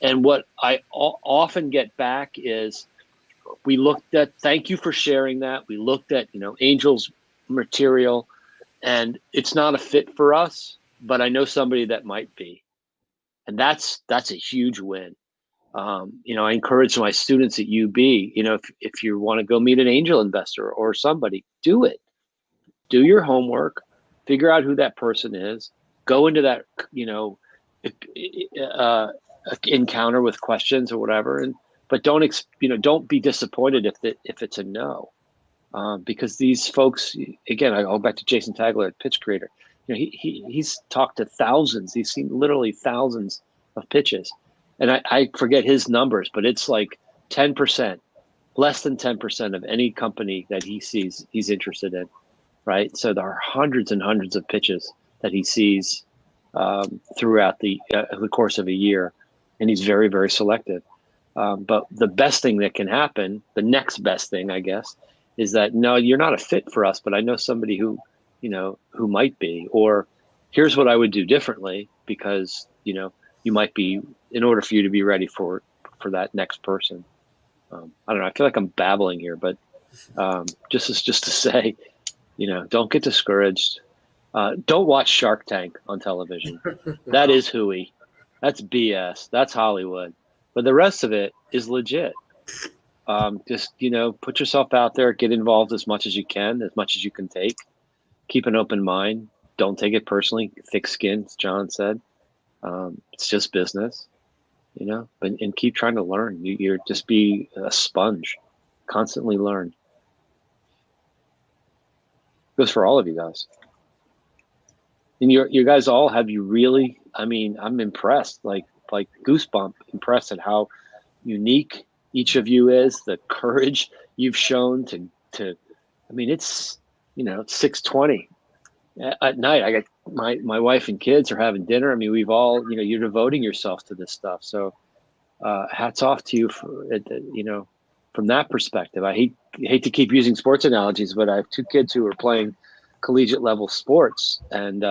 And what I often get back is, we looked at, thank you for sharing that. We looked at, Angel's material, and it's not a fit for us, but I know somebody that might be. And that's a huge win. I encourage my students at UB, if you want to go meet an angel investor or somebody, do it. Do your homework, figure out who that person is, go into that, encounter with questions or whatever. But don't be disappointed if it's a no. Because these folks, again, I go back to Jason Tagler at Pitch Creator. He's talked to thousands. He's seen literally thousands of pitches. And I forget his numbers, but it's like 10%, less than 10% of any company that he sees he's interested in, right? So there are hundreds and hundreds of pitches that he sees throughout the course of a year. And he's very, very selective. But the best thing that can happen, the next best thing, I guess, is that, no, you're not a fit for us, but I know somebody who might be, or here's what I would do differently because, you might be, in order for you to be ready for that next person. I don't know. I feel like I'm babbling here, but just to say, don't get discouraged. Don't watch Shark Tank on television. That is hooey. That's BS. That's Hollywood. But the rest of it is legit. Just, put yourself out there, get involved as much as you can take. Keep an open mind. don't take it personally. Thick skin, as John said. It's just business, and keep trying to learn. You're just be a sponge, constantly learn. Goes for all of you guys. And you guys all have you really, I'm impressed, like goosebump impressed at how unique each of you is, the courage you've shown to it's, it's 6:20 at night. I got my wife and kids are having dinner. We've all, you're devoting yourself to this stuff. So hats off to you for, from that perspective. I hate to keep using sports analogies, but I have 2 kids who are playing collegiate level sports and,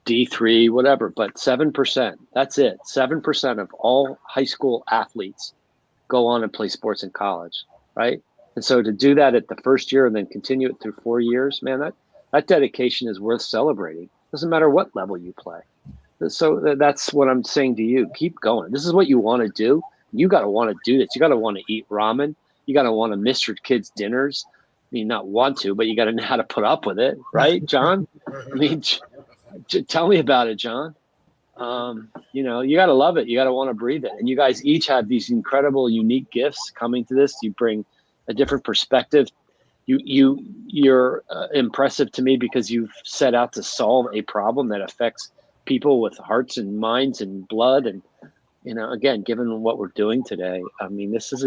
D3, whatever, but 7%, that's it. 7% of all high school athletes go on and play sports in college, right? And so to do that at the first year and then continue it through 4 years, man, that dedication is worth celebrating. Doesn't matter what level you play. So that's what I'm saying to you. Keep going. This is what you want to do. You got to want to do this. You got to want to eat ramen. You got to want to miss your kids' dinners. Not want to, but you got to know how to put up with it, right, John? Tell me about it, John. You got to love it. You got to want to breathe it. And you guys each have these incredible, unique gifts coming to this. You bring a different perspective. You're impressive to me because you've set out to solve a problem that affects people with hearts and minds and blood. And, again, given what we're doing today, this is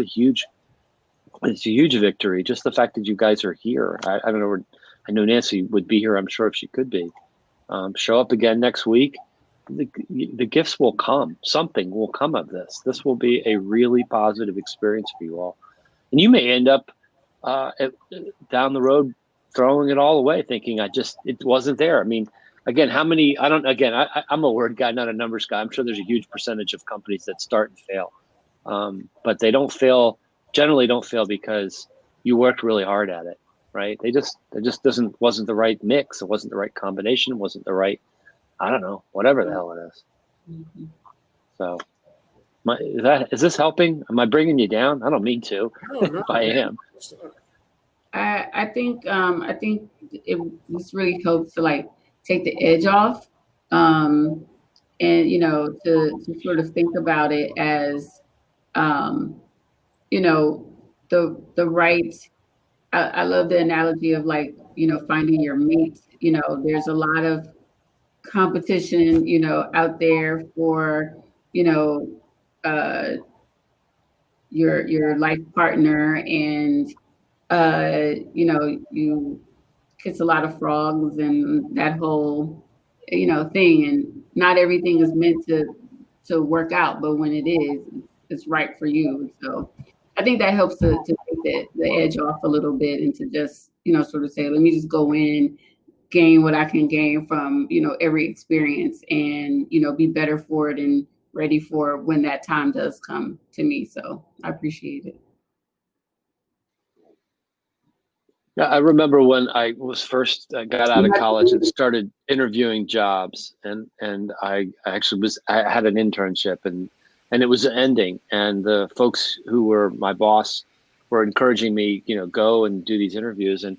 it's a huge victory. Just the fact that you guys are here. I don't know. I know Nancy would be here, I'm sure, if she could be. Show up again next week. The gifts will come. Something will come of this. This will be a really positive experience for you all. And you may end up down the road throwing it all away, thinking it wasn't there. Again, how many? I'm a word guy, not a numbers guy. I'm sure there's a huge percentage of companies that start and fail, but they don't fail. Generally, don't fail because you worked really hard at it, right? It just wasn't the right mix. It wasn't the right combination. It wasn't the right, I don't know, whatever the hell it is. Mm-hmm. So, is this helping? Am I bringing you down? I don't mean to. If I am.
I think this really helps to take the edge off, and to sort of think about it as the right. I love the analogy of finding your mate. There's a lot of competition out there for your life partner, and you kiss a lot of frogs and that whole thing, and not everything is meant to work out, but when it is, it's right for you. So I think that helps to take the edge off a little bit, and to just sort of say, let me just go in, gain what I can gain from every experience, and be better for it and ready for when that time does come to me. So I appreciate it.
Yeah, I remember when I was first got out of college and started interviewing jobs, and I actually I had an internship, and it was ending, and the folks who were my boss were encouraging me, go and do these interviews. And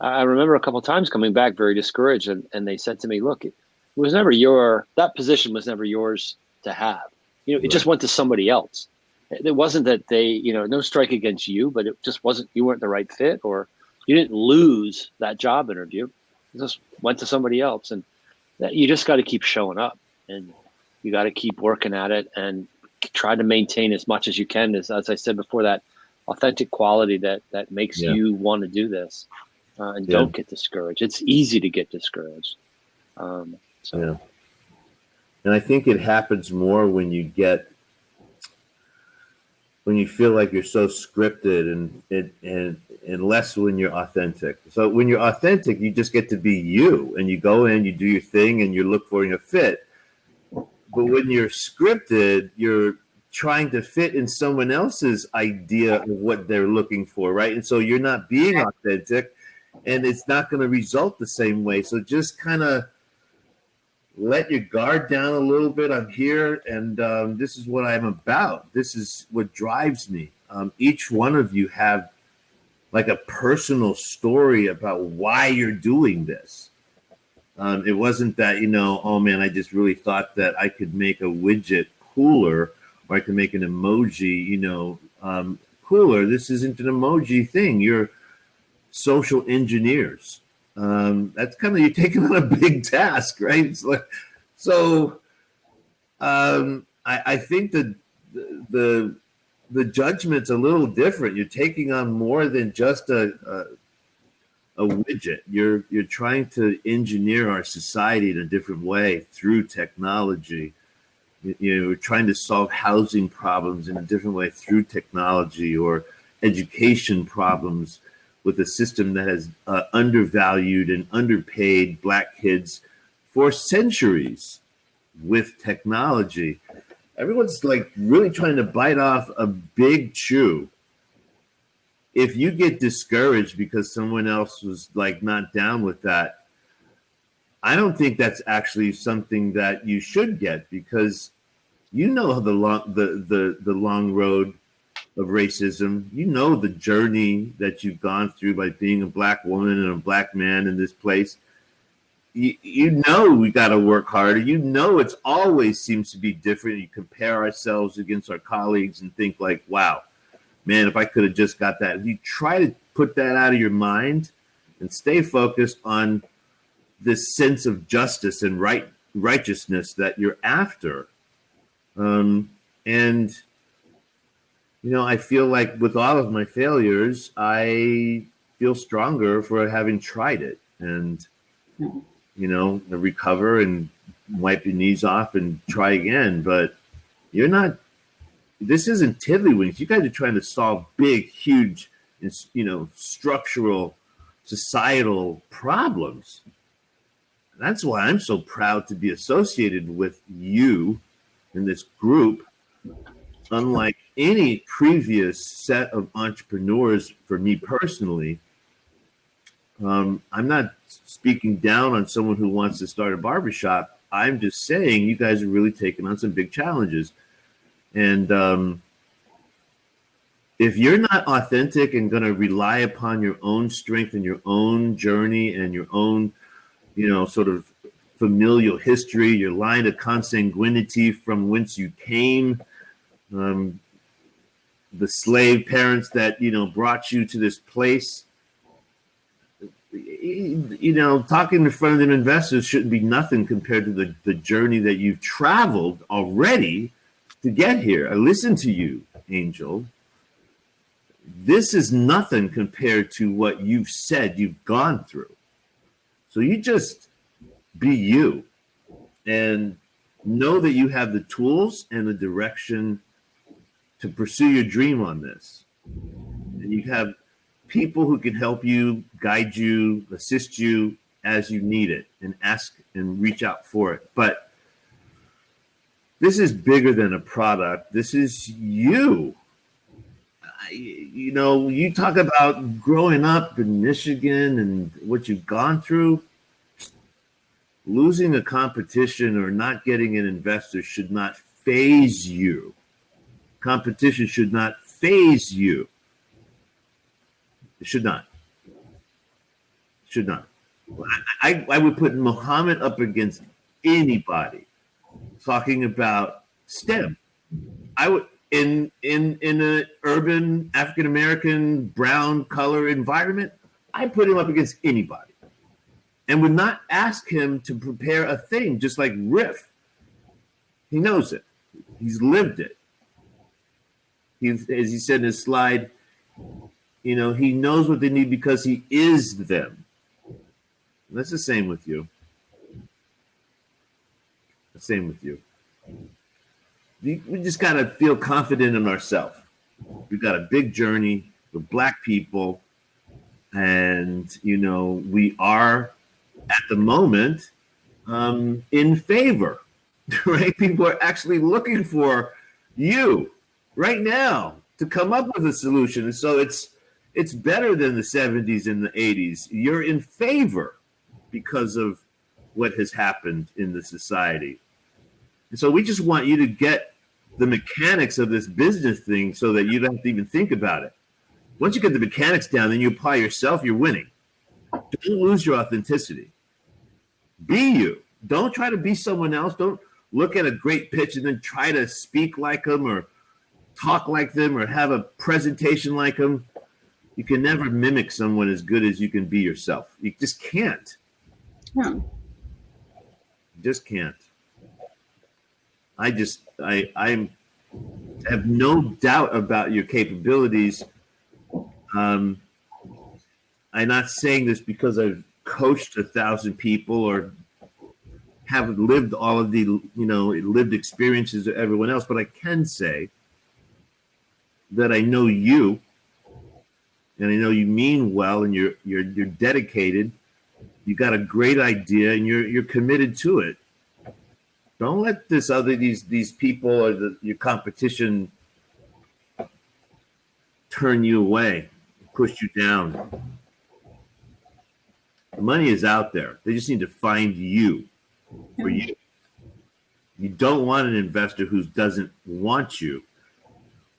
I remember a couple of times coming back very discouraged, and they said to me, look, it was never that position was never yours to have. It just went to somebody else. It wasn't that they, no strike against you, but it just wasn't, you weren't the right fit, or you didn't lose that job interview. It just went to somebody else. And you just got to keep showing up, and you got to keep working at it, and try to maintain as much as you can, as I said before, that authentic quality that makes you want to do this, and don't get discouraged. It's easy to get discouraged. And
I think it happens more when you feel like you're so scripted, and less when you're authentic. So when you're authentic, you just get to be you, and you go in, you do your thing, and you look for a fit. But when you're scripted, you're trying to fit in someone else's idea of what they're looking for, right? And so you're not being authentic, and it's not going to result the same way. So just kind of let your guard down a little bit. I'm here, and this is what I'm about. This is what drives me. Each one of you have a personal story about why you're doing this. It wasn't that, oh man, I just really thought that I could make a widget cooler, or I could make an emoji, cooler. This isn't an emoji thing. You're social engineers. That's kind of, you're taking on a big task, right? It's like, so I think that the judgment's a little different. You're taking on more than just a widget. You're trying to engineer our society in a different way through technology. We're trying to solve housing problems in a different way through technology, or education problems with a system that has undervalued and underpaid Black kids for centuries with technology. Everyone's like really trying to bite off a big chew. If you get discouraged because someone else was like not down with that, I don't think that's actually something that you should get, because the long road of racism. The journey that you've gone through by being a Black woman and a Black man in this place. We got to work harder. It's always seems to be different. You compare ourselves against our colleagues and think like, wow, man, if I could have just got that. If you try to put that out of your mind and stay focused on this sense of justice and righteousness that you're after. I feel like with all of my failures, I feel stronger for having tried it, and, recover and wipe your knees off and try again. But this isn't tiddlywinks. You guys are trying to solve big, huge, structural, societal problems. That's why I'm so proud to be associated with you in this group. Unlike any previous set of entrepreneurs, for me personally, I'm not speaking down on someone who wants to start a barbershop. I'm just saying you guys are really taking on some big challenges. And if you're not authentic and going to rely upon your own strength and your own journey and your own, sort of familial history, your line of consanguinity from whence you came, the slave parents that, brought you to this place, talking in front of them investors shouldn't be nothing compared to the journey that you've traveled already to get here. I listened to you, Angel. This is nothing compared to what you've said you've gone through. So you just be you and know that you have the tools and the direction to pursue your dream on this. And you have people who can help you, guide you, assist you as you need it, and ask and reach out for it. But this is bigger than a product. This is you. You talk about growing up in Michigan and what you've gone through. Losing a competition or not getting an investor should not faze you. Competition should not faze you. It should not. Should not. I would put Muhammad up against anybody talking about STEM. I would in an urban African American brown color environment. I put him up against anybody, and would not ask him to prepare a thing. Just like Riff, he knows it. He's lived it. As he said in his slide, he knows what they need because he is them. And that's the same with you. The same with you. We just got to feel confident in ourselves. We've got a big journey with Black people. And, we are at the moment in favor, right? People are actually looking for you right now to come up with a solution. And so it's better than the 70s and the 80s. You're in favor because of what has happened in the society. And so we just want you to get the mechanics of this business thing so that you don't have to even think about it. Once you get the mechanics down, then you apply yourself, you're winning. Don't lose your authenticity. Be you. Don't try to be someone else. Don't look at a great pitch and then try to speak like them or talk like them or have a presentation like them. You can never mimic someone as good as you can be yourself. You just can't.
Yeah.
You just can't. I have no doubt about your capabilities. I'm not saying this because I've coached 1,000 people or have lived all of the lived experiences of everyone else, but I can say that I know you, and I know you mean well, and you're dedicated. You got a great idea, and you're committed to it. Don't let these people or your competition turn you away, push you down. The money is out there. They just need to find you for you. You don't want an investor who doesn't want you.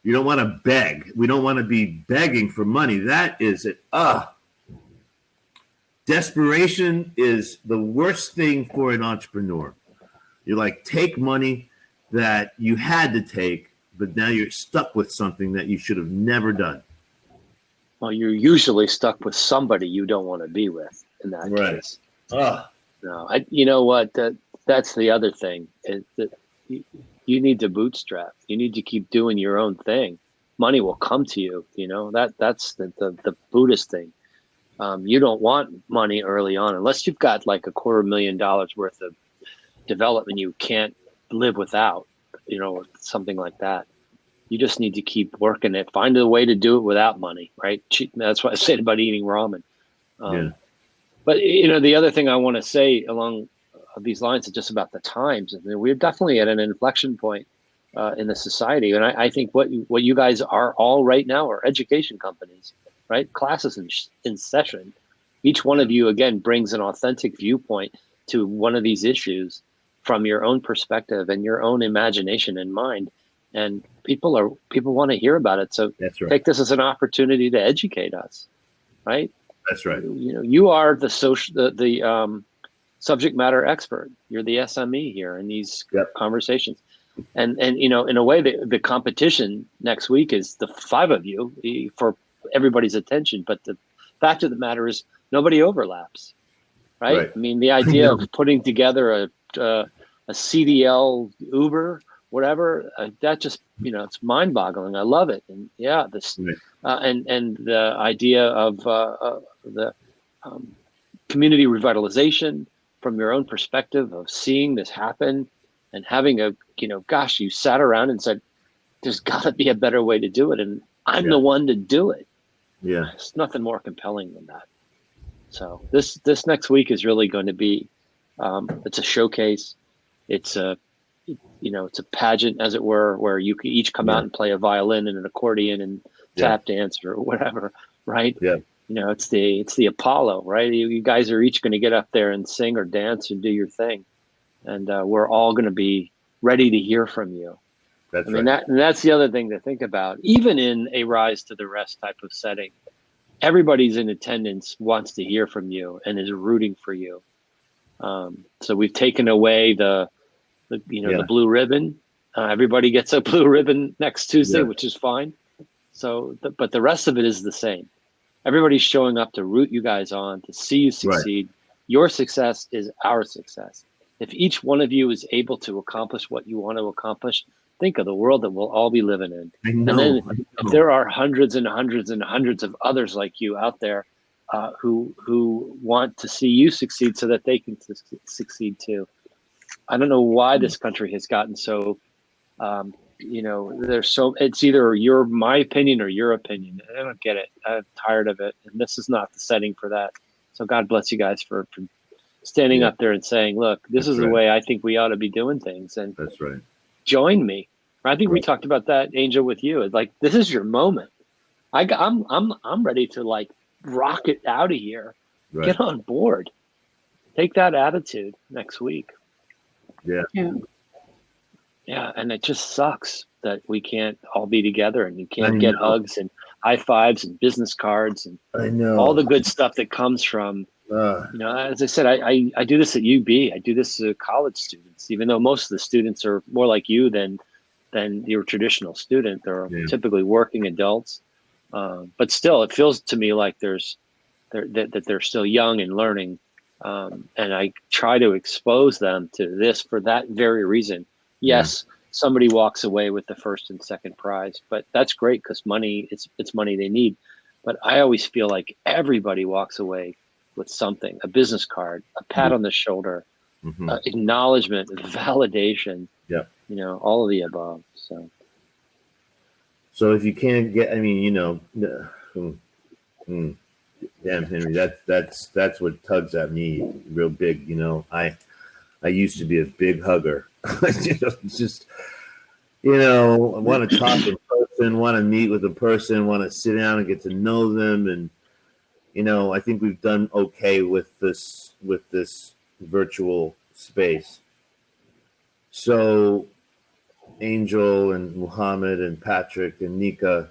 You don't want to beg. We don't want to be begging for money. That is it. Desperation is the worst thing for an entrepreneur. You're like, take money that you had to take, but now you're stuck with something that you should have never done.
Well, you're usually stuck with somebody you don't want to be with in that case. No, you know what? That's the other thing is that you need to bootstrap. You need to keep doing your own thing. Money will come to you. You know that's the Buddhist thing. You don't want money early on unless you've got like $250,000 worth of development you can't live without. You know, something like that. You just need to keep working it. Find a way to do it without money, right? That's what I said about eating ramen. But the other thing I want to say along these lines is just about the times. I mean, we're definitely at an inflection point in the society, and I think what you guys are all right now are education companies, right? Classes in session. Each one of you again brings an authentic viewpoint to one of these issues from your own perspective and your own imagination in mind, and people want to hear about it. So
that's right.
Take this as an opportunity to educate us, right?
That's right.
You are the subject matter expert. You're the SME here in these conversations. And in a way, the competition next week is the 5 of you for everybody's attention. But the fact of the matter is nobody overlaps, right? I mean, the idea of putting together a CDL, Uber, whatever, that just, it's mind boggling. I love it. And and the idea of the community revitalization from your own perspective of seeing this happen and having you sat around and said, there's got to be a better way to do it. And I'm the one to do it.
Yeah.
There's nothing more compelling than that. So this next week is really going to be, it's a showcase. It's it's a pageant, as it were, where you could each come out and play a violin and an accordion and tap dance or whatever, right?
Yeah.
It's the Apollo, right? You guys are each going to get up there and sing or dance and do your thing, and we're all going to be ready to hear from you.
That's
that's the other thing to think about. Even in a Rise to the Rest type of setting, everybody's in attendance wants to hear from you and is rooting for you. So we've taken away the blue ribbon. Everybody gets a blue ribbon next Tuesday, which is fine. So, but the rest of it is the same. Everybody's showing up to root you guys on, to see you succeed. Right. Your success is our success. If each one of you is able to accomplish what you want to accomplish, think of the world that we'll all be living in.
I know,
and then if there are hundreds and hundreds and hundreds of others like you out there who want to see you succeed so that they can succeed too. I don't know why this country has gotten so, it's either my opinion or your opinion. I don't get it. I'm tired of it. And this is not the setting for that. So God bless you guys for standing up there and saying, look, this is the way I think we ought to be doing things. And
that's right.
Join me. I think we talked about that, Angel, with you. It's like, this is your moment. I'm ready to like rock it out of here. Right. Get on board. Take that attitude next week.
Yeah.
Yeah, and it just sucks that we can't all be together and you can't get hugs and high fives and business cards and
I know
all the good stuff that comes from You know, as I said, I do this at UB. I do this to college students, even though most of the students are more like you than your traditional student. They're typically working adults, but still, it feels to me like that they're still young and learning. And I try to expose them to this for that very reason. Yes, somebody walks away with the first and second prize, but that's great because it's money they need. But I always feel like everybody walks away with something, a business card, a pat on the shoulder, acknowledgement, validation, you know, all of the above.
So if you can't get, I mean, you know, damn, Henry, that's what tugs at me real big. You know, I used to be a big hugger. You know, just, you know, I want to talk in person, want to meet with a person, want to sit down and get to know them. And, you know, I think we've done okay with this virtual space. So Angel and Muhammad and Patrick and Nika,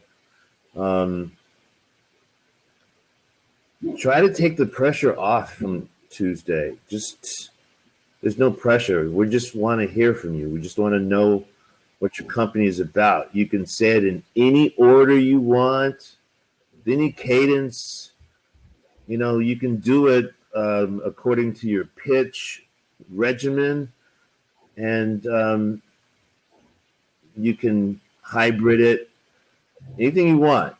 try to take the pressure off from Tuesday. Just, there's no pressure. We just want to hear from you. We just want to know what your company is about. You can say it in any order you want, any cadence. You know, you can do it according to your pitch regimen, and you can hybrid it, anything you want.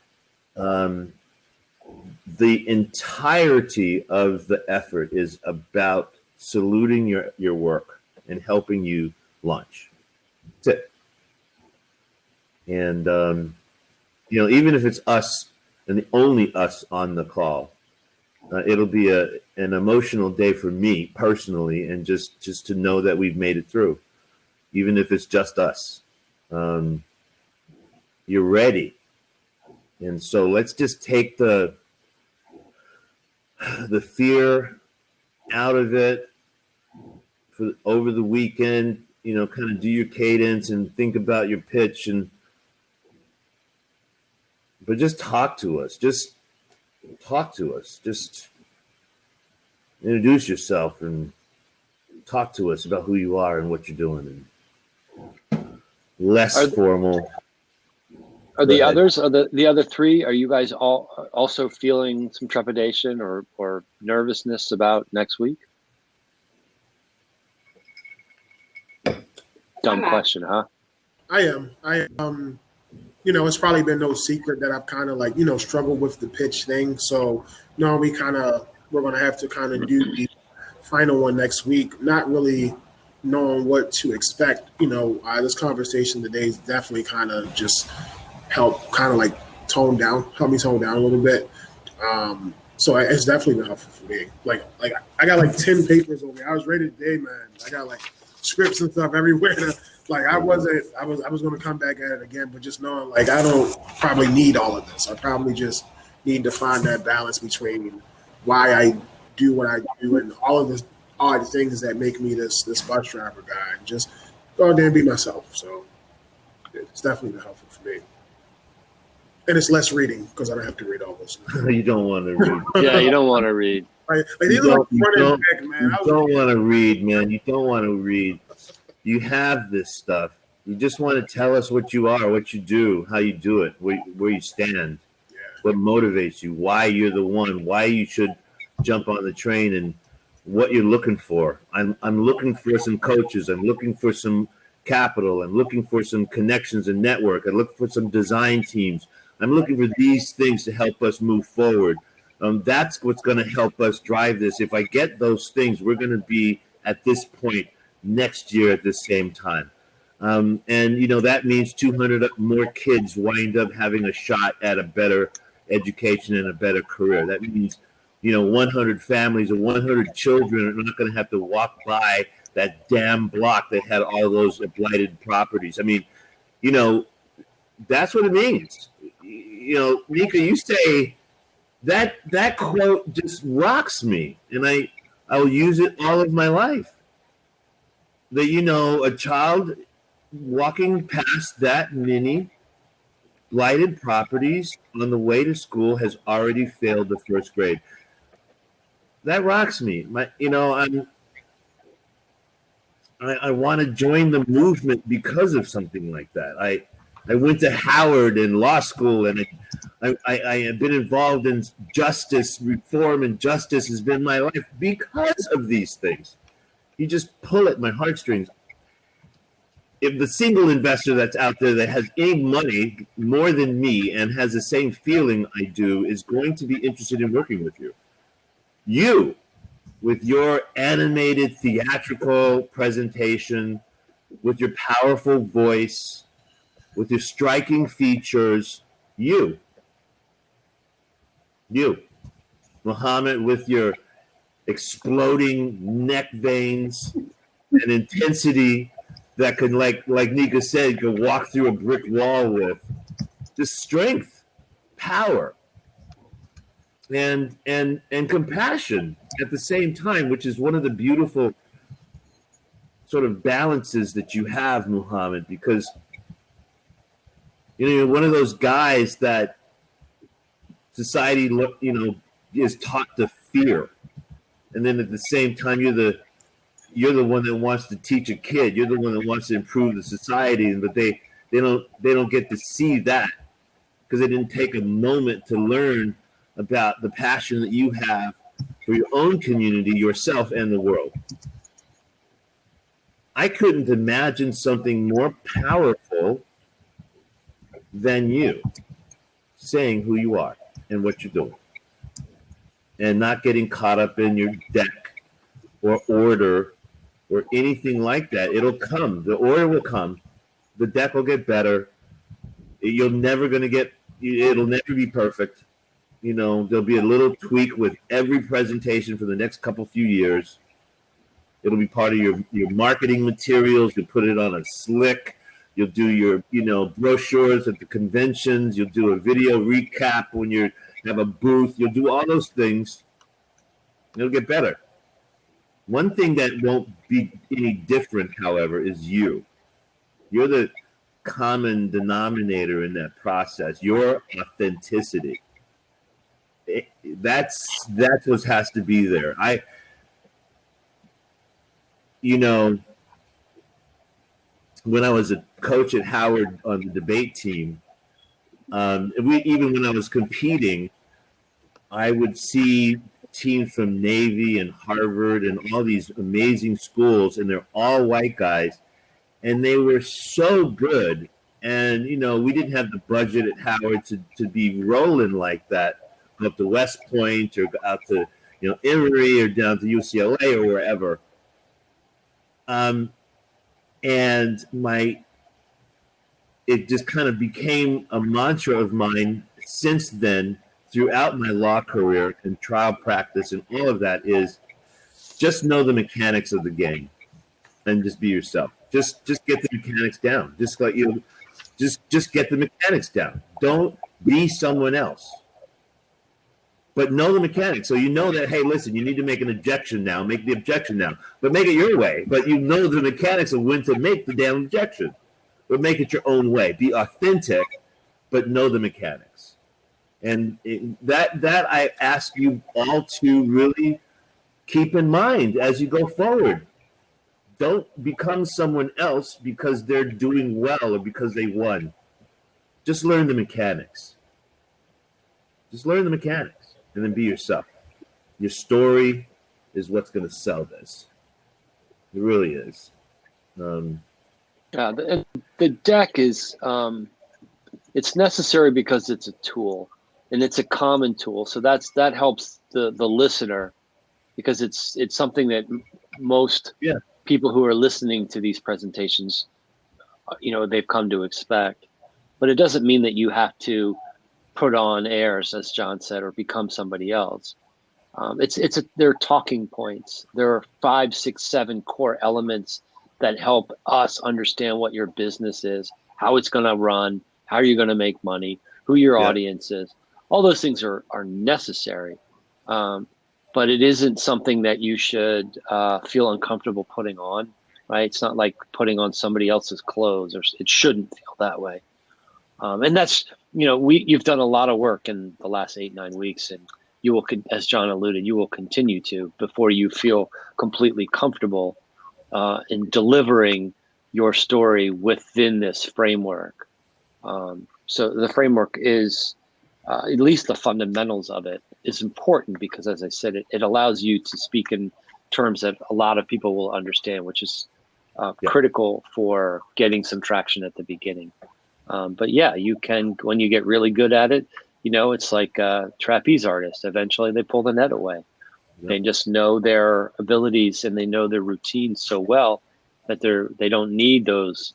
The entirety of the effort is about saluting your work and helping you launch. That's it. And, you know, even if it's us and only us on the call, it'll be an emotional day for me personally, and just to know that we've made it through, even if it's just us. You're ready. And so let's just take the fear out of it for over the weekend. You know, kind of do your cadence and think about your pitch, but just talk to us. Just talk to us. Just introduce yourself and talk to us about who you are and what you're doing. And less formal.
Are the others, are the other three, are you guys all also feeling some trepidation or nervousness about next week? Dumb question, huh?
I am. You know, it's probably been no secret that I've kind of like, you know, struggled with the pitch thing. So no, we're going to have to kind of do the final one next week, not really knowing what to expect. You know, this conversation today is definitely kind of just help me tone down a little bit. So it's definitely been helpful for me. Like I got like 10 papers over here. I was ready today, man. I got like scripts and stuff everywhere. I was going to come back at it again, but just knowing like I don't probably need all of this. I probably just need to find that balance between why I do what I do and all of the odd things that make me this bus driver guy, and just go out there and be myself. So it's definitely been helpful for me. And it's less reading because I don't have to read all this.
You don't want to read.
Yeah, you don't want to read.
Right?
You don't want to read, man. You don't want to read. You have this stuff. You just want to tell us what you are, what you do, how you do it, where you stand, what motivates you, why you're the one, why you should jump on the train, and what you're looking for. I'm looking for some coaches. I'm looking for some capital. I'm looking for some connections and network. I'm looking for some design teams. I'm looking for these things to help us move forward. That's what's going to help us drive this. If I get those things, we're going to be at this point next year at the same time. And, you know, that means 200 more kids wind up having a shot at a better education and a better career. That means, you know, 100 families or 100 children are not going to have to walk by that damn block that had all those blighted properties. I mean, you know, that's what it means. You know, Nika, you say that quote just rocks me, and I'll use it all of my life. That, you know, a child walking past that many blighted properties on the way to school has already failed the first grade. that rocks me. I want to join the movement because of something like that. I went to Howard in law school, and I have been involved in justice, reform, and justice has been my life because of these things. You just pull at my heartstrings. If the single investor that's out there that has any money more than me and has the same feeling I do is going to be interested in working with you. You, with your animated theatrical presentation, with your powerful voice, with your striking features, you, Muhammad, with your exploding neck veins and intensity that can, like Nika said, you can walk through a brick wall with, just strength, power, and compassion at the same time, which is one of the beautiful sort of balances that you have, Muhammad, because you're one of those guys that society is taught to fear, and then at the same time you're the one that wants to teach a kid. You're the one that wants to improve the society, but they don't get to see that because they didn't take a moment to learn about the passion that you have for your own community, yourself, and the world. I couldn't imagine something more powerful than you saying who you are and what you're doing and not getting caught up in your deck or order or anything like that. It'll come. The order will come. The deck will get better. It'll never be perfect. There'll be a little tweak with every presentation for the next few years. It'll be part of your marketing materials. You'll put it on a slick. You'll do your, brochures at the conventions. You'll do a video recap when you have a booth. You'll do all those things. It'll get better. One thing that won't be any different, however, is you. You're the common denominator in that process. Your authenticity. That's what has to be there. When I was a coach at Howard on the debate team, even when I was competing, I would see teams from Navy and Harvard and all these amazing schools, and they're all white guys, and they were so good. And, we didn't have the budget at Howard to be rolling like that, up to West Point or out to, Emory or down to UCLA or wherever. And it just kind of became a mantra of mine since then, throughout my law career and trial practice and all of that, is just know the mechanics of the game and just be yourself. Just get the mechanics down. Just get the mechanics down. Don't be someone else. But know the mechanics. So you know that, hey, listen, you need to make an objection now. Make the objection now. But make it your way. But you know the mechanics of when to make the damn objection. But make it your own way. Be authentic, but know the mechanics. And that I ask you all to really keep in mind as you go forward. Don't become someone else because they're doing well or because they won. Just learn the mechanics. Just learn the mechanics and then be yourself. Your story is what's going to sell this. It really is.
The deck is it's necessary because it's a tool, and it's a common tool. So that helps the listener, because it's something that most people who are listening to these presentations, they've come to expect. But it doesn't mean that you have to put on airs, as John said, or become somebody else. They're talking points. There are 5, 6, 7 core elements that help us understand what your business is, how it's going to run, how you're going to make money, who your audience is. All those things are necessary, but it isn't something that you should feel uncomfortable putting on, right? It's not like putting on somebody else's clothes, or it shouldn't feel that way. And that's, you've done a lot of work in the last 8-9 weeks, and you will, as John alluded, you will continue to before you feel completely comfortable in delivering your story within this framework. So the framework is, at least the fundamentals of it is important because, as I said, it allows you to speak in terms that a lot of people will understand, which is critical for getting some traction at the beginning. But yeah, you can, when you get really good at it, it's like trapeze artists. Eventually they pull the net away. Yep. They just know their abilities and they know their routines so well that they don't need those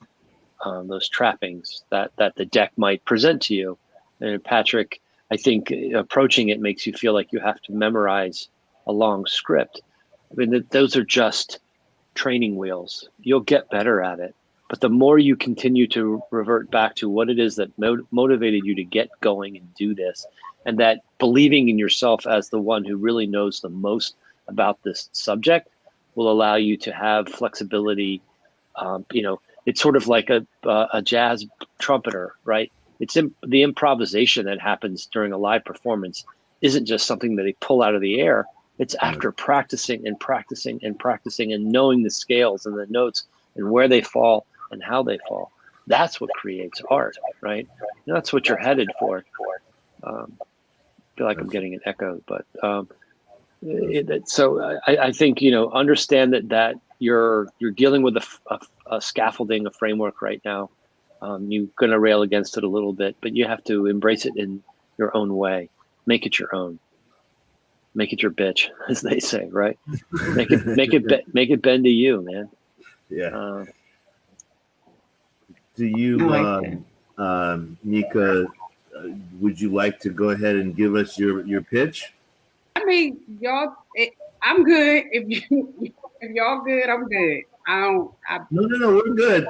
trappings that the deck might present to you. And Patrick, I think approaching it makes you feel like you have to memorize a long script. I mean, those are just training wheels. You'll get better at it. But the more you continue to revert back to what it is that motivated you to get going and do this, and that believing in yourself as the one who really knows the most about this subject will allow you to have flexibility. It's sort of like a jazz trumpeter, right? It's the improvisation that happens during a live performance isn't just something that they pull out of the air. It's after practicing and practicing and practicing and knowing the scales and the notes and where they fall and how they fall. That's what creates art, right? That's what you're headed for. I feel like I'm getting an echo, but so I think, understand that you're dealing with a scaffolding, a framework right now. You're going to rail against it a little bit, but you have to embrace it in your own way. Make it your own. Make it your bitch, as they say, right? Make it bend to you, man.
Yeah. Do you, Nika? Would you like to go ahead and give us your pitch?
I mean, y'all, I'm good. If y'all good, I'm good.
No, we're good.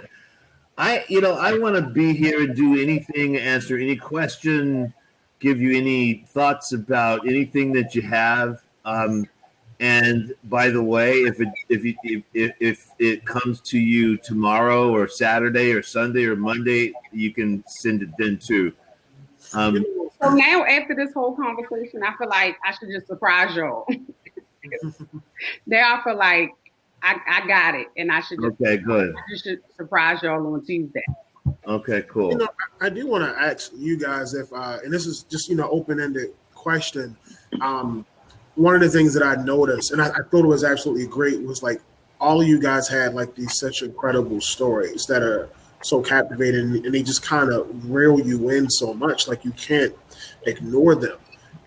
I want to be here and do anything, answer any question, give you any thoughts about anything that you have. And by the way, if it comes to you tomorrow or Saturday or Sunday or Monday, you can send it then too.
So now after this whole conversation, I feel like I should just surprise y'all. Now I feel like I got it, and I should just
good.
I just should surprise y'all on Tuesday.
Okay, cool.
I do want to ask you guys if, and this is just open-ended question. One of the things that I noticed, and I thought it was absolutely great, was like all of you guys had like these such incredible stories that are so captivating, and they just kind of reel you in so much, like you can't ignore them.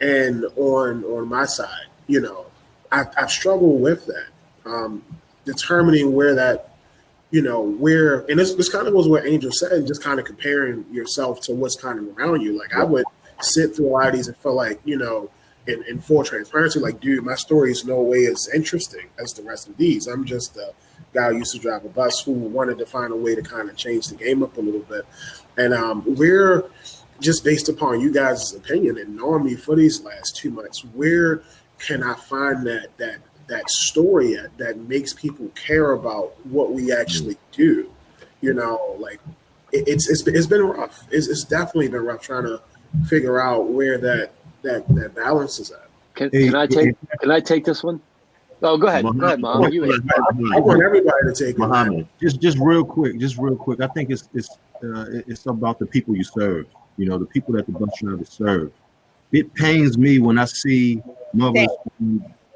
And on my side, I've struggled with that, determining where that, and this kind of goes what Angel said, just kind of comparing yourself to what's kind of around you. Like I would sit through a lot of these and feel like, in full transparency, like, dude, my story is no way as interesting as the rest of these. I'm just a guy who used to drive a bus who wanted to find a way to kind of change the game up a little bit. And we're just based upon you guys' opinion and knowing me for these last 2 months, where can I find that story that makes people care about what we actually do? Like it's been rough. It's definitely been rough trying to figure out where that balance is at.
Can I take this one? Oh, go ahead. Go ahead, Mom.
I want everybody to take
Muhammad.
Just real quick. I think it's about the people you serve. The people that the bus drivers serve. It pains me when I see mothers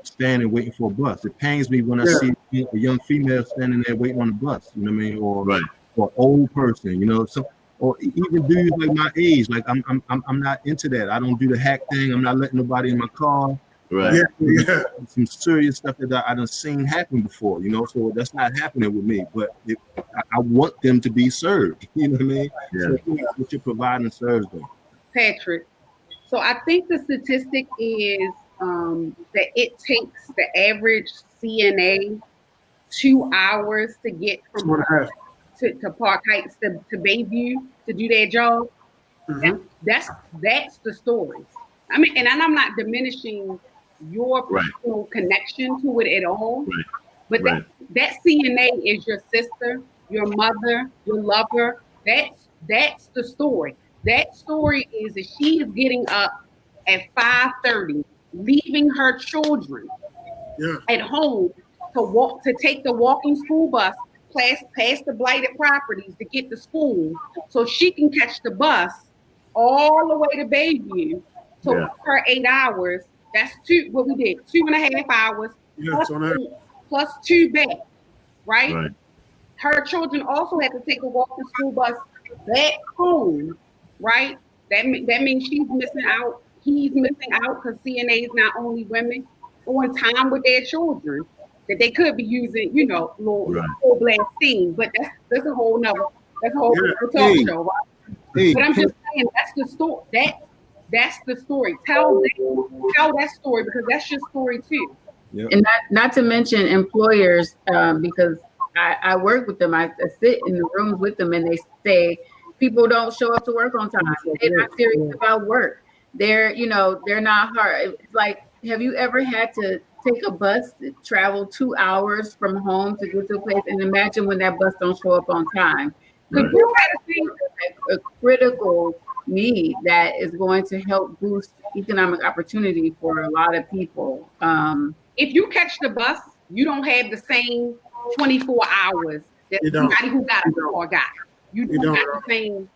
standing waiting for a bus. It pains me when I see a young female standing there waiting on the bus. You know what I mean? Or an old person. Or even dudes like my age. Like I'm not into that. I don't do the hack thing. I'm not letting nobody in my car.
Right.
Yeah.
Some serious stuff that I done seen happen before. So that's not happening with me. But I want them to be served. You know what I mean?
Yeah.
So what you're providing serves them.
Patrick. So I think the statistic is that it takes the average CNA 2 hours to get from to Park Heights to Bayview to do their job. Mm-hmm. That's the story. I mean, and I'm not diminishing your personal connection to it at all.
Right.
But that CNA is your sister, your mother, your lover. That's the story. That story is that she is getting up at 5:30 leaving her children
Yeah.
at home to take the walking school bus past the blighted properties to get to school so she can catch the bus all the way to Bayview. So
Yeah.
her 8 hours, that's what we did, 2.5 hours
Yeah.
plus 2 back, right?
Right.
Her children also had to take a walking school bus back home, right? That means she's missing out. He's missing out because CNA is not only women on time with their children that they could be using, full blast steam. But that's a whole nother, that's a whole talk show, right?
Hey,
But I'm just saying that's the story. That's the story. Tell that story because that's your story too.
And not to mention employers, because I work with them. I sit in the rooms with them, and they say people don't show up to work on time. They're not serious about work. They're not hard. It's like, have you ever had to take a bus to travel 2 hours from home to get to a place? And imagine when that bus don't show up on time. Could you have a critical need that is going to help boost economic opportunity for a lot of people?
If you catch the bus, you don't have the same 24 hours that somebody who got a car got. You don't have the same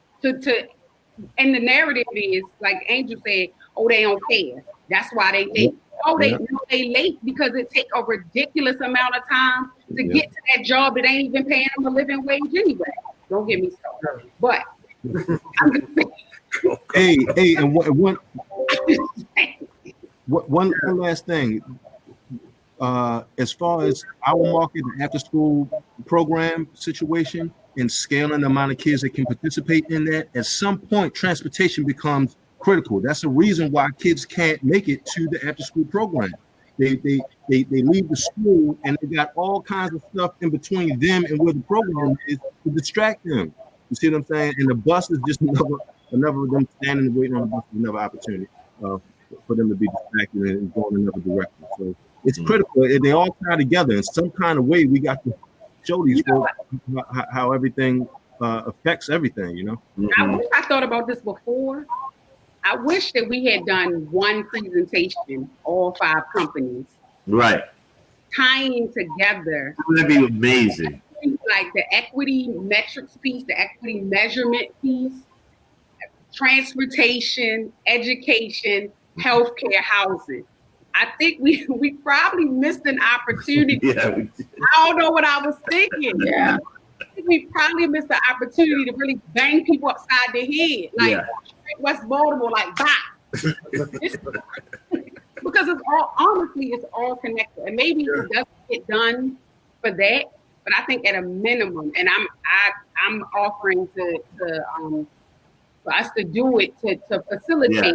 and the narrative is like Angel said, oh, they don't care. That's why they late. Oh, they late because it takes a ridiculous amount of time to get to that job that ain't even paying them a living wage anyway. Don't get me started. But I'm just saying.
hey, and one last thing. As far as our market, the after school program situation and scaling the amount of kids that can participate in that, at some point transportation becomes critical. That's the reason why kids can't make it to the after school program. They leave the school and they got all kinds of stuff in between them and where the program is to distract them. You see what I'm saying? And the bus is just another of them standing and waiting on the bus is another opportunity for them to be distracted and go in another direction. So it's critical. They all tie together in some kind of way. We got to show these folks how everything affects everything,
I thought about this before. I wish that we had done one presentation, all 5 companies.
Right.
Tying together.
That'd be amazing.
Like the equity metrics piece, the equity measurement piece, transportation, education, healthcare, housing. I think we probably missed an opportunity.
Yeah.
I don't know what I was thinking.
Yeah.
I think we probably missed the opportunity to really bang people upside the head. Like West Baltimore, like that. Because it's all connected. And maybe it doesn't get done for that, but I think at a minimum, and I'm offering for us to do it to facilitate. Yeah.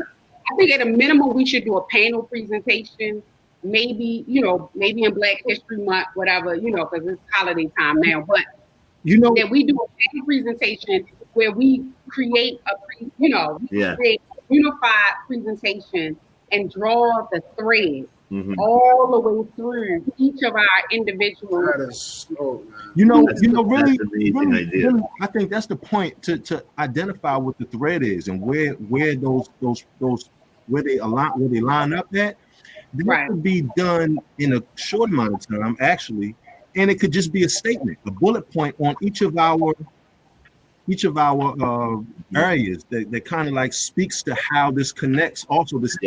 I think at a minimum we should do a panel presentation, maybe in Black History Month, whatever, because it's holiday time now. But that we do a panel presentation where we create create a unified presentation and draw the thread all the way through each of our individual.
That is so,
really,
that's an amazing idea.
Really, I think that's the point to identify what the thread is and where those where they line up at. That could be done in a short amount of time, actually, and it could just be a statement, a bullet point on each of our areas that kind of like speaks to how this connects. Also, this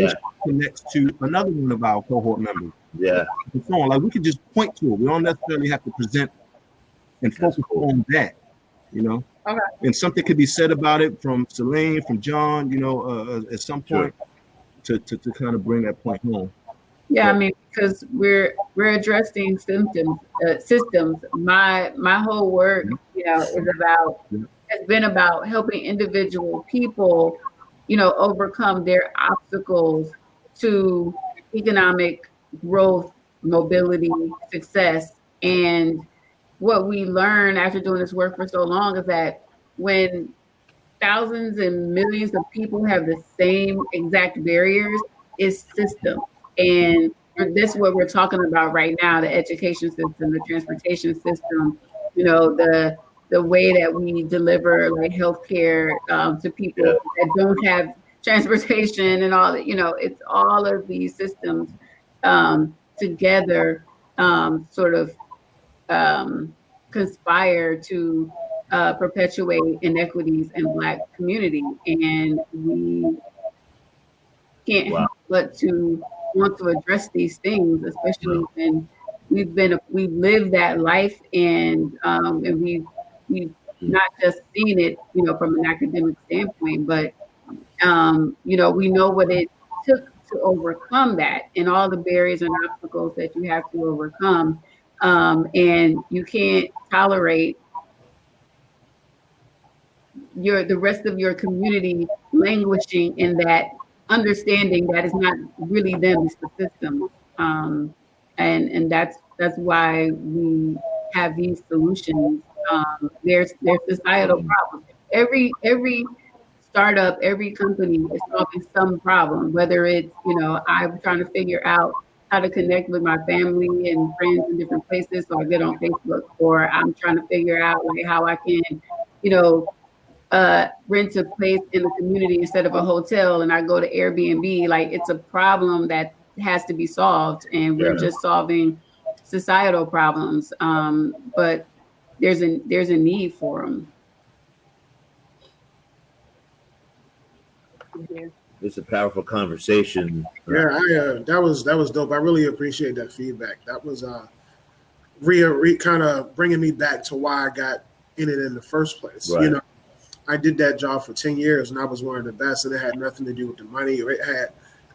connects to another one of our cohort members.
Yeah.
And so on. Like we could just point to it. We don't necessarily have to present and focus on that, Okay. And something could be said about it from Celine, from John, at some point to kind of bring that point home.
Yeah, I mean, because we're addressing systems. My whole work, has been about helping individual people, overcome their obstacles to economic growth, mobility, success. And what we learn after doing this work for so long is that when thousands and millions of people have the same exact barriers, it's systems. And this is what we're talking about right now, the education system, the transportation system, the way that we deliver like healthcare to people that don't have transportation and all that, it's all of these systems together sort of conspire to perpetuate inequities in Black community. And we can't help but to want to address these things, especially when we've lived that life and we've not just seen it, from an academic standpoint, but we know what it took to overcome that and all the barriers and obstacles that you have to overcome. And you can't tolerate the rest of your community languishing in that understanding that it's not really them, it's the system. And that's why we have these solutions. There's societal problems. Every startup, every company is solving some problem, whether it's, I'm trying to figure out how to connect with my family and friends in different places, so I get on Facebook, or I'm trying to figure out like how I can, rent a place in the community instead of a hotel, and I go to Airbnb. Like, it's a problem that has to be solved, and we're just solving societal problems. But there's a need for them.
It's a powerful conversation.
Yeah, that was dope. I really appreciate that feedback. That was kind of bringing me back to why I got in it in the first place.
Right.
I did that job for 10 years and I was one of the best, and it had nothing to do with the money.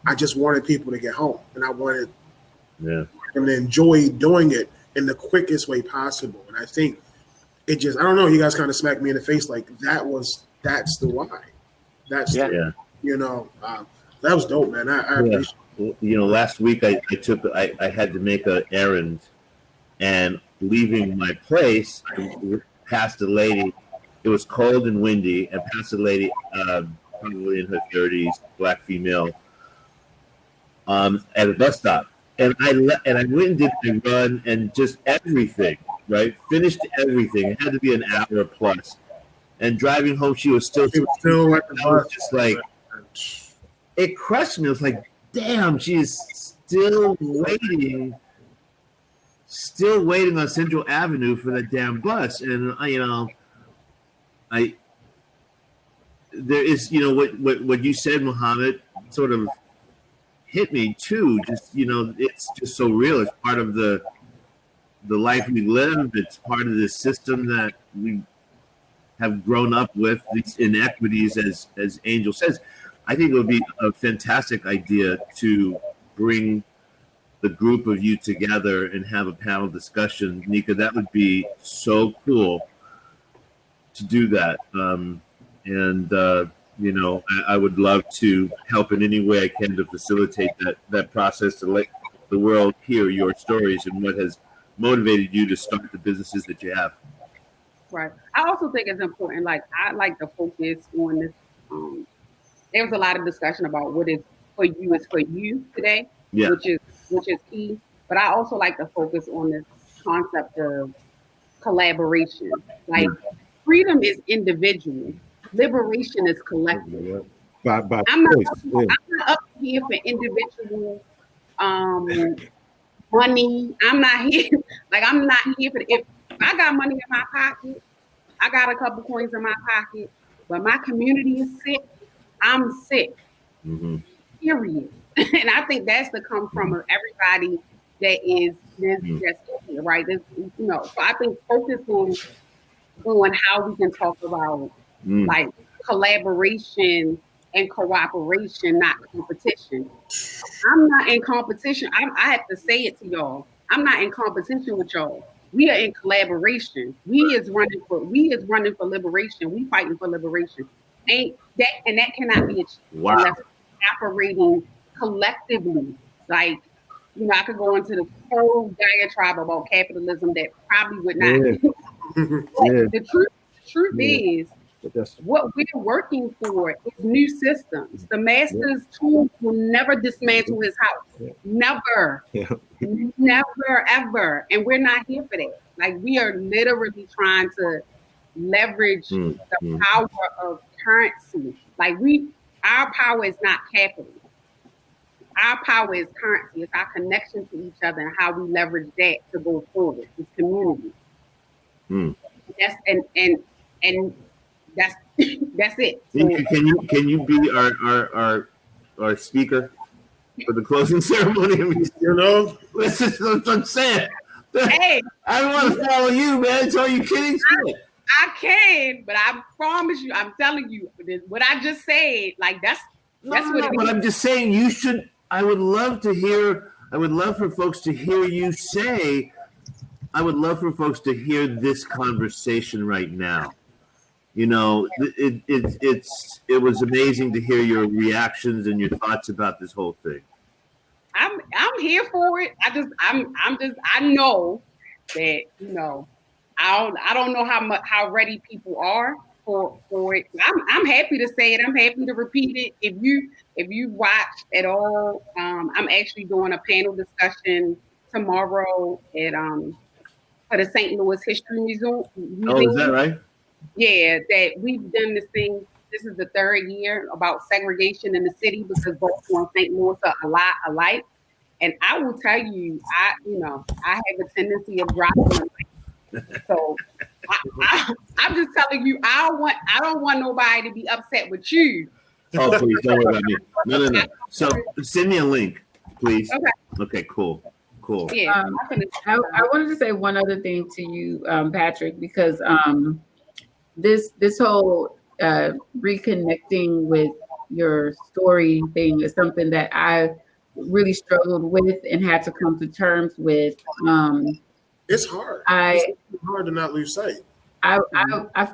I just wanted people to get home, and I wanted them to enjoy doing it in the quickest way possible. And I think I don't know, you guys kind of smacked me in the face like that's the why. That was dope, man. I appreciate it.
Last week I had to make an errand, and leaving my place, past a lady. It was cold and windy, and past a lady, probably in her 30s, Black female, at a bus stop. And I went and did my run and just everything, right? Finished everything. It had to be an hour plus. And driving home, she was still at the bus. I was just like, it crushed me. I was like, damn, she is still waiting on Central Avenue for that damn bus. And there is, what you said, Muhammad, sort of hit me too. Just, it's just so real. It's part of the life we live. It's part of the system that we have grown up with, these inequities, as Angel says. I think it would be a fantastic idea to bring the group of you together and have a panel discussion. Nika, that would be so cool to do that. I would love to help in any way I can to facilitate that process, to let the world hear your stories and what has motivated you to start the businesses that you have.
Right. I also think it's important. Like, I like to focus on this. There was a lot of discussion about what is for you is for you today, which is key. But I also like to focus on this concept of collaboration. Like, freedom is individual, liberation is collective. I'm not up here for individual money. I'm not here for if I got money in my pocket, I got a couple coins in my pocket, but my community is sick, I'm sick. Period. And I think that's the come from of everybody that is that's here, right? So I think focus on how we can talk about like collaboration and cooperation, not competition. I'm not in competition. I have to say it to y'all. I'm not in competition with y'all. We are in collaboration. We is running for liberation. We fighting for liberation. And that cannot be achieved unless we're operating collectively. Like, I could go into the whole diatribe about capitalism that probably would not. The truth is, what we're working for is new systems. The master's tool will never dismantle his house. Never. Never, ever. And we're not here for that. Like, we are literally trying to leverage the power of currency. Like, Our power is not capital. Our power is currency. It's our connection to each other and how we leverage that to go forward. It's community.
Hmm.
That's and that's that's it. So,
Can you be our speaker for the closing ceremony?
You know,
This is what I'm saying.
hey,
I want to follow you, man. It's all you kidding.
I can, but I promise you, I'm telling you, what I just said, like that's what it
But
is.
I'm just saying you should. I would love for folks to hear you say. I would love for folks to hear this conversation right now. You know, it was amazing to hear your reactions and your thoughts about this whole thing.
I'm here for it. I know that, you know, I don't know how ready people are for it. I'm happy to say it. I'm happy to repeat it. If you watch at all, I'm actually doing a panel discussion tomorrow at for the St. Louis History Museum.
Oh, is that right?
Yeah, that we've done this thing. This is the third year about segregation in the city because Baltimore and St. Louis are a lot alike. And I will tell you, I have a tendency of dropping. So I'm just telling you, I don't want nobody to be upset with you.
Oh, please don't worry about me. No. So send me a link, please. Okay, cool.
Yeah.
I wanted to say one other thing to you, Patrick, because this whole reconnecting with your story thing is something that I really struggled with and had to come to terms with.
it's hard. It's hard to not lose sight.
I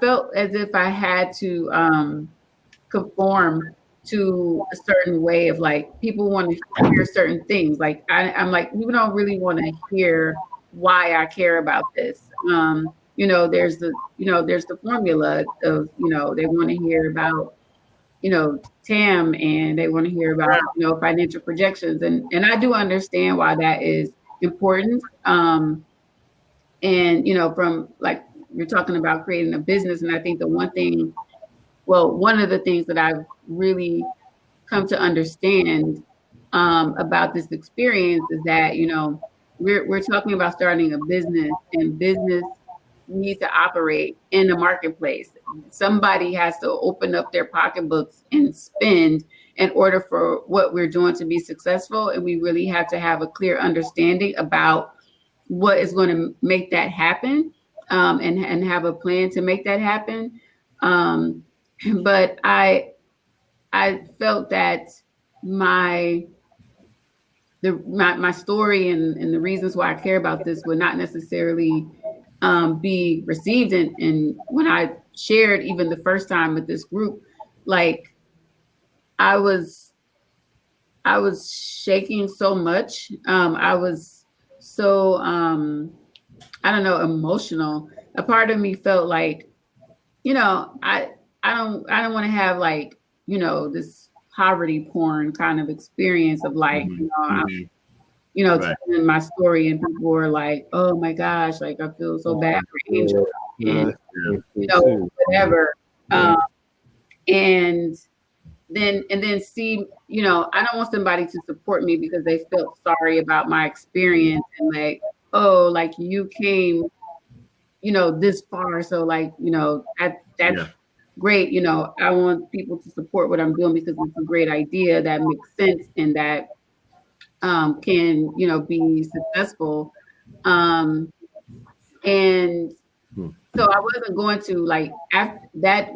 felt as if I had to conform to a certain way of like people want to hear certain things. Like I'm like, people don't really want to hear why I care about this. You know, there's the formula of, you know, they want to hear about, you know, TAM and they want to hear about, you know, financial projections. And I do understand why that is important. And, you know, from like, you're talking about creating a business. And I think one of the things that I've really come to understand about this experience is that, you know, we're talking about starting a business, and business needs to operate in the marketplace. Somebody has to open up their pocketbooks and spend in order for what we're doing to be successful. And we really have to have a clear understanding about what is going to make that happen, and have a plan to make that happen. But I felt that my story and the reasons why I care about this would not necessarily be received. And when I shared even the first time with this group, like I was shaking so much. I was so I don't know, emotional. A part of me felt like, you know, I don't want to have like, you know, this poverty porn kind of experience of like, you know, I'm, you know, telling my story and people were like, oh my gosh, like I feel so bad for Angel and you know, whatever. And then see, you know, I don't want somebody to support me because they felt sorry about my experience and like, oh, like you came, you know, this far. So like, you know, that's great. You know, I want people to support what I'm doing because it's a great idea that makes sense and that can, you know, be successful. And so I wasn't going to like after that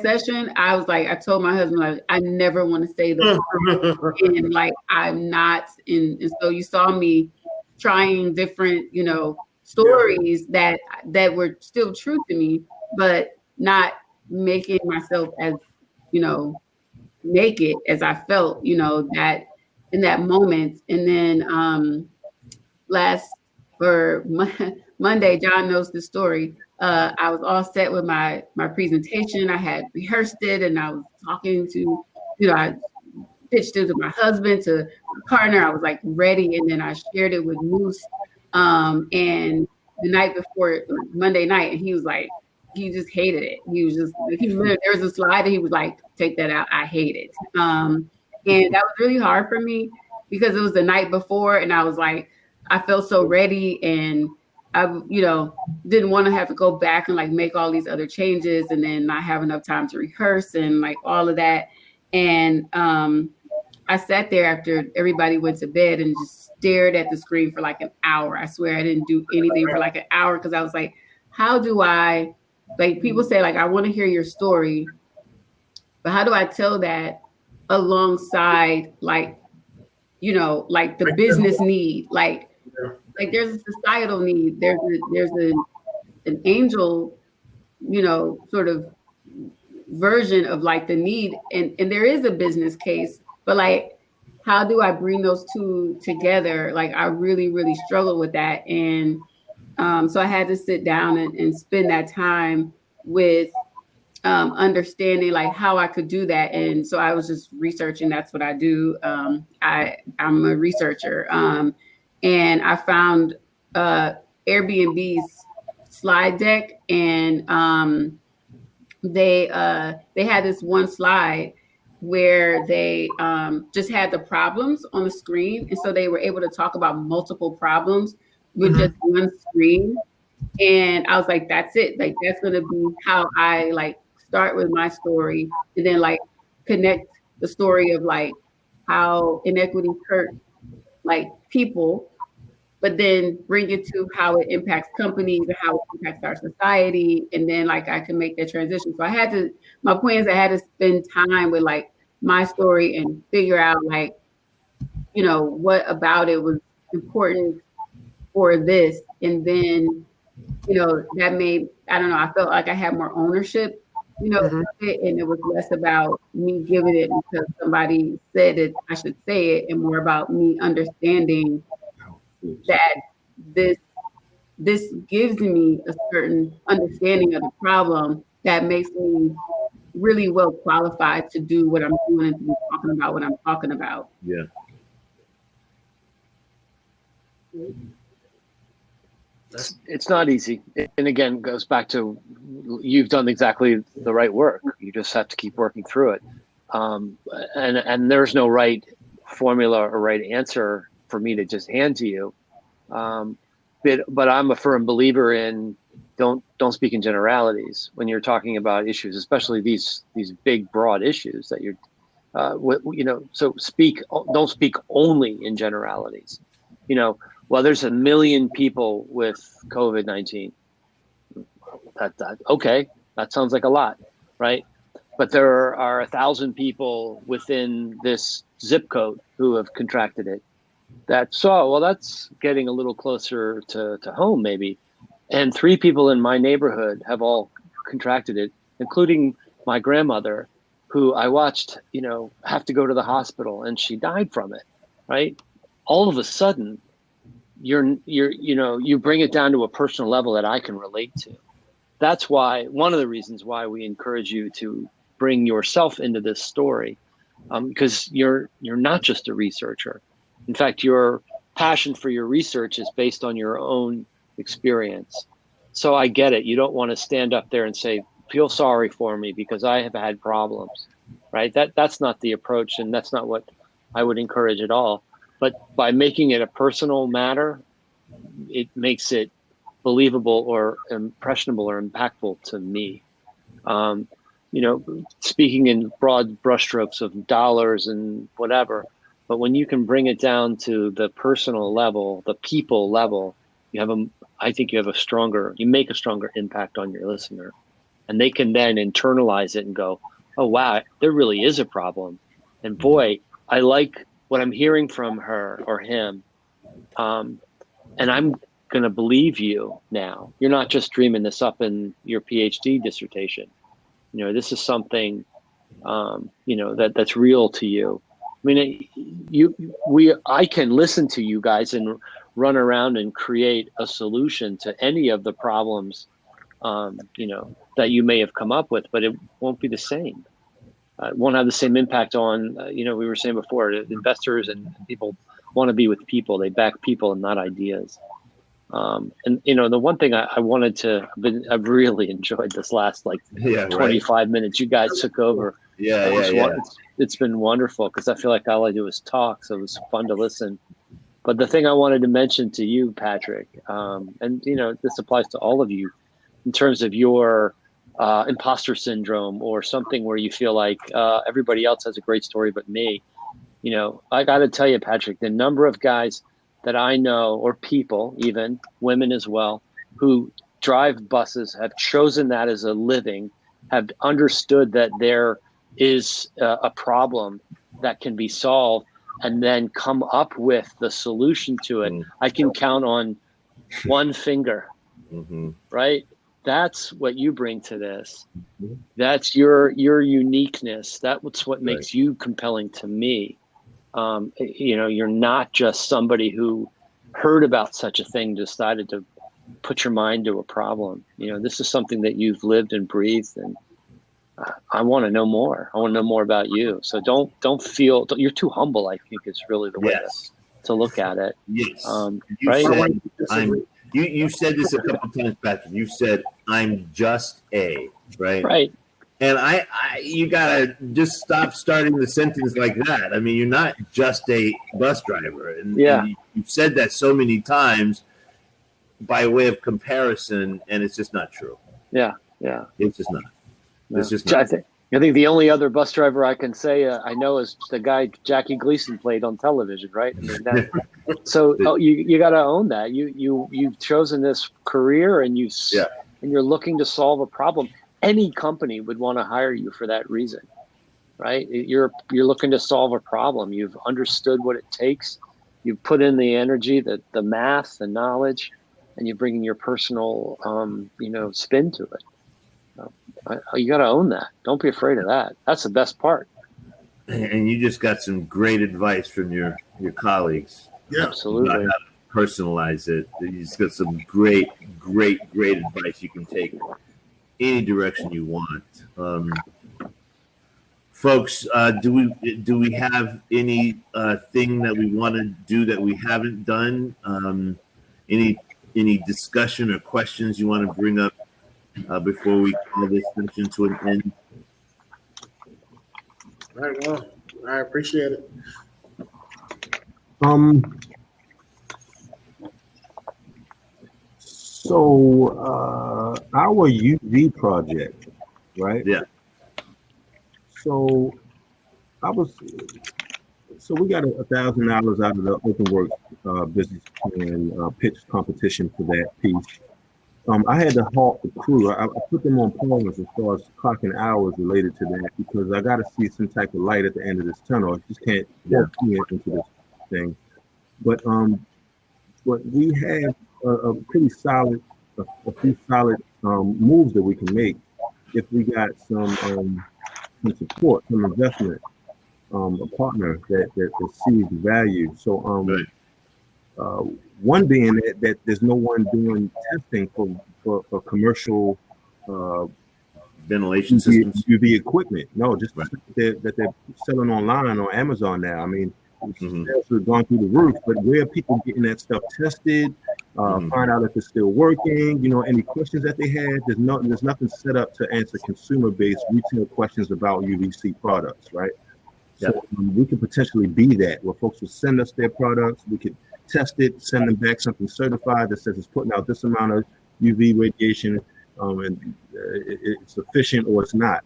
session, I was like, I told my husband, like, I never want to say the and like I'm not in. And so you saw me trying different, you know, stories that were still true to me, but not making myself as, you know, naked as I felt, you know, that in that moment. And then Monday, John knows the story. I was all set with my presentation. I had rehearsed it and I was talking to, you know, I pitched it to my husband, to my partner. I was like ready. And then I shared it with Moose. And the night before, Monday night, and he was like, he just hated it. He was just there was a slide that he was like, take that out. I hate it. And that was really hard for me because it was the night before, and I was like, I felt so ready, and I, didn't want to have to go back and like make all these other changes and then not have enough time to rehearse and like all of that. And I sat there after everybody went to bed and just stared at the screen for like an hour. I swear I didn't do anything for like an hour because I was like, how do I, like people say, like, I want to hear your story, but how do I tell that alongside like, like the business need, like there's a societal need, there's an angel, sort of version of like the need, and there is a business case, but like, how do I bring those two together? Like, I really, really struggled with that. And so I had to sit down and spend that time with understanding like how I could do that. And so I was just researching. That's what I do. I'm a researcher. And I found Airbnb's slide deck, and they had this one slide where they just had the problems on the screen. And so they were able to talk about multiple problems with just one screen. And I was like, that's it. Like, that's going to be how I like start with my story, and then like connect the story of like how inequity hurt like people, but then bring it to how it impacts companies and how it impacts our society. And then like I can make that transition. So my point is I had to spend time with like my story and figure out like, what about it was important for this. And then, that made, I don't know, I felt like I had more ownership, of it, and it was less about me giving it because somebody said it, I should say it, and more about me understanding that this gives me a certain understanding of the problem that makes me really well qualified to do what I'm doing and to be talking about what I'm talking about.
Yeah.
It's not easy. And again, goes back to, you've done exactly the right work. You just have to keep working through it. And there's no right formula or right answer for me to just hand to you. But I'm a firm believer in don't speak in generalities when you're talking about issues, especially these big, broad issues that you're, so don't speak only in generalities. Well, there's 1 million people with COVID-19. Okay, that sounds like a lot, right? But there are 1,000 people within this zip code who have contracted it. That's getting a little closer to home maybe. And 3 people in my neighborhood have all contracted it, including my grandmother, who I watched, have to go to the hospital, and she died from it, right? All of a sudden, you bring it down to a personal level that I can relate to. That's why, one of the reasons why we encourage you to bring yourself into this story, because you're not just a researcher. In fact, your passion for your research is based on your own experience. So I get it. You don't want to stand up there and say, feel sorry for me because I have had problems, right? That's not the approach, and that's not what I would encourage at all. But by making it a personal matter, it makes it believable or impressionable or impactful to me. Speaking in broad brushstrokes of dollars and whatever, but when you can bring it down to the personal level, the people level, I think you make a stronger impact on your listener, and they can then internalize it and go, oh, wow, there really is a problem. And boy, I like what I'm hearing from her or him. And I'm going to believe you now. You're not just dreaming this up in your PhD dissertation. This is something, that's real to you. I mean, I can listen to you guys and run around and create a solution to any of the problems, that you may have come up with, but it won't be the same. It won't have the same impact on, we were saying before, investors and people want to be with people. They back people and not ideas. And you know, the one thing I wanted to, I've really enjoyed this last like
Yeah,
25 minutes. You guys took over.
Yeah,
It
yeah,
was
yeah.
it's been wonderful because I feel like all I do is talk, so it was fun to listen. But the thing I wanted to mention to you, Patrick, and you know, this applies to all of you, in terms of your imposter syndrome or something where you feel like everybody else has a great story but me. You know, I got to tell you, Patrick, the number of guys that I know, or people, even women as well, who drive buses, have chosen that as a living, have understood that there is a problem that can be solved, and then come up with the solution to it. I can count on one finger, right? That's what you bring to this. That's your uniqueness. That's what makes you compelling to me. You know, you're not just somebody who heard about such a thing, decided to put your mind to a problem. You know, this is something that you've lived and breathed, and I want to know more. I want to know more about you. So don't feel you're too humble. I think is really the way to look at it.
Yes. You
right?
said you said this a couple times, Patrick. You said I'm just a right.
Right.
And I you gotta just stop starting the sentence like that. I mean, you're not just a bus driver, and you've said that so many times by way of comparison, and it's just not true.
Yeah.
It's just not.
No.
It's just not.
I think the only other bus driver I can say I know is the guy Jackie Gleason played on television, right? I mean, so you got to own that. You've chosen this career, and and you're looking to solve a problem. Any company would want to hire you for that reason, right? You're looking to solve a problem. You've understood what it takes. You've put in the energy, the math, the knowledge, and you're bringing your personal, spin to it. You got to own that. Don't be afraid of that. That's the best part.
And you just got some great advice from your colleagues.
Yeah,
absolutely.
About how to personalize it. You just got some great advice you can take any direction you want. Folks, do we have any thing that we want to do that we haven't done? Any discussion or questions you want to bring up before we call this session to an end?
All right, well, I appreciate it.
So our UV project, right?
Yeah.
So we got $1,000 out of the OpenWorks business plan pitch competition for that piece. I had to halt the crew. I put them on pause as far as clocking hours related to that because I got to see some type of light at the end of this tunnel. I just can't walk into this thing. But we have a pretty solid, a few solid moves that we can make if we got some support, some investment, a partner that sees the value. So one being that there's no one doing testing for commercial
ventilation systems,
UV equipment. No, just that they're selling online on Amazon now. I mean, sales have gone through the roof, but where are people getting that stuff tested? Find out if it's still working. You know, any questions that they had. There's nothing set up to answer consumer-based retail questions about UVC products, right? So we could potentially be that where folks would send us their products. We could test it, send them back something certified that says it's putting out this amount of UV radiation, and it's efficient or it's not.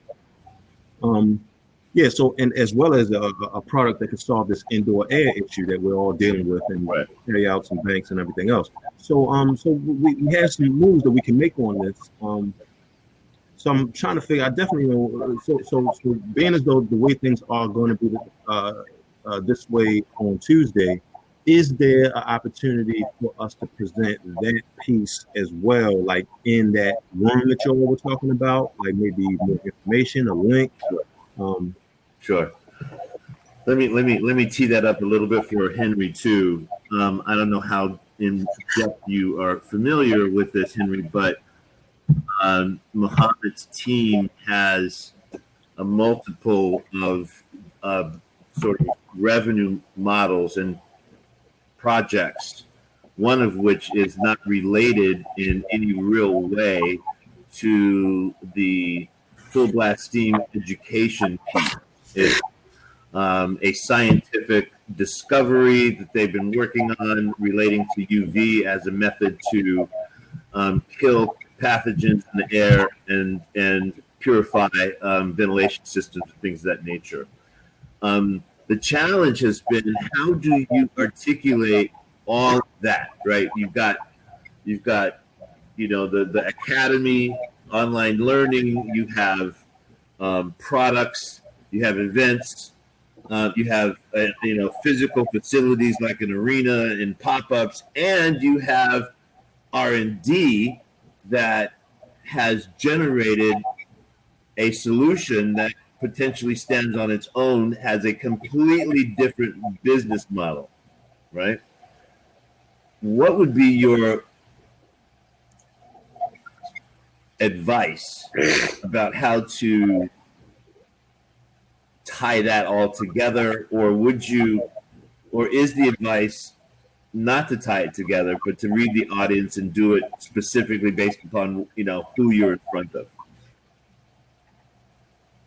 So and as well as a product that can solve this indoor air issue that we're all dealing with and carry outs and banks and everything else. So so we have some moves that we can make on this. So I'm trying to figure. I definitely know. So being as though the way things are going to be this way on Tuesday, is there an opportunity for us to present that piece as well, like in that room that y'all were talking about, like maybe more information, a link?
Sure. Let me tee that up a little bit for Henry too. I don't know how in depth you are familiar with this, Henry, but Mohammed's team has a multiple of sort of revenue models and projects one of which is not related in any real way to the full blast steam education piece. It's a scientific discovery that they've been working on relating to UV as a method to kill pathogens in the air and purify ventilation systems and things of that nature. The challenge has been, how do you articulate all of that, right? You've got the academy, online learning, you have products, you have events, you have physical facilities like an arena and pop-ups, and you have R&D that has generated a solution that potentially stands on its own, has a completely different business model, right? What would be your advice about how to tie that all together, or is the advice not to tie it together, but to read the audience and do it specifically based upon who you're in front of?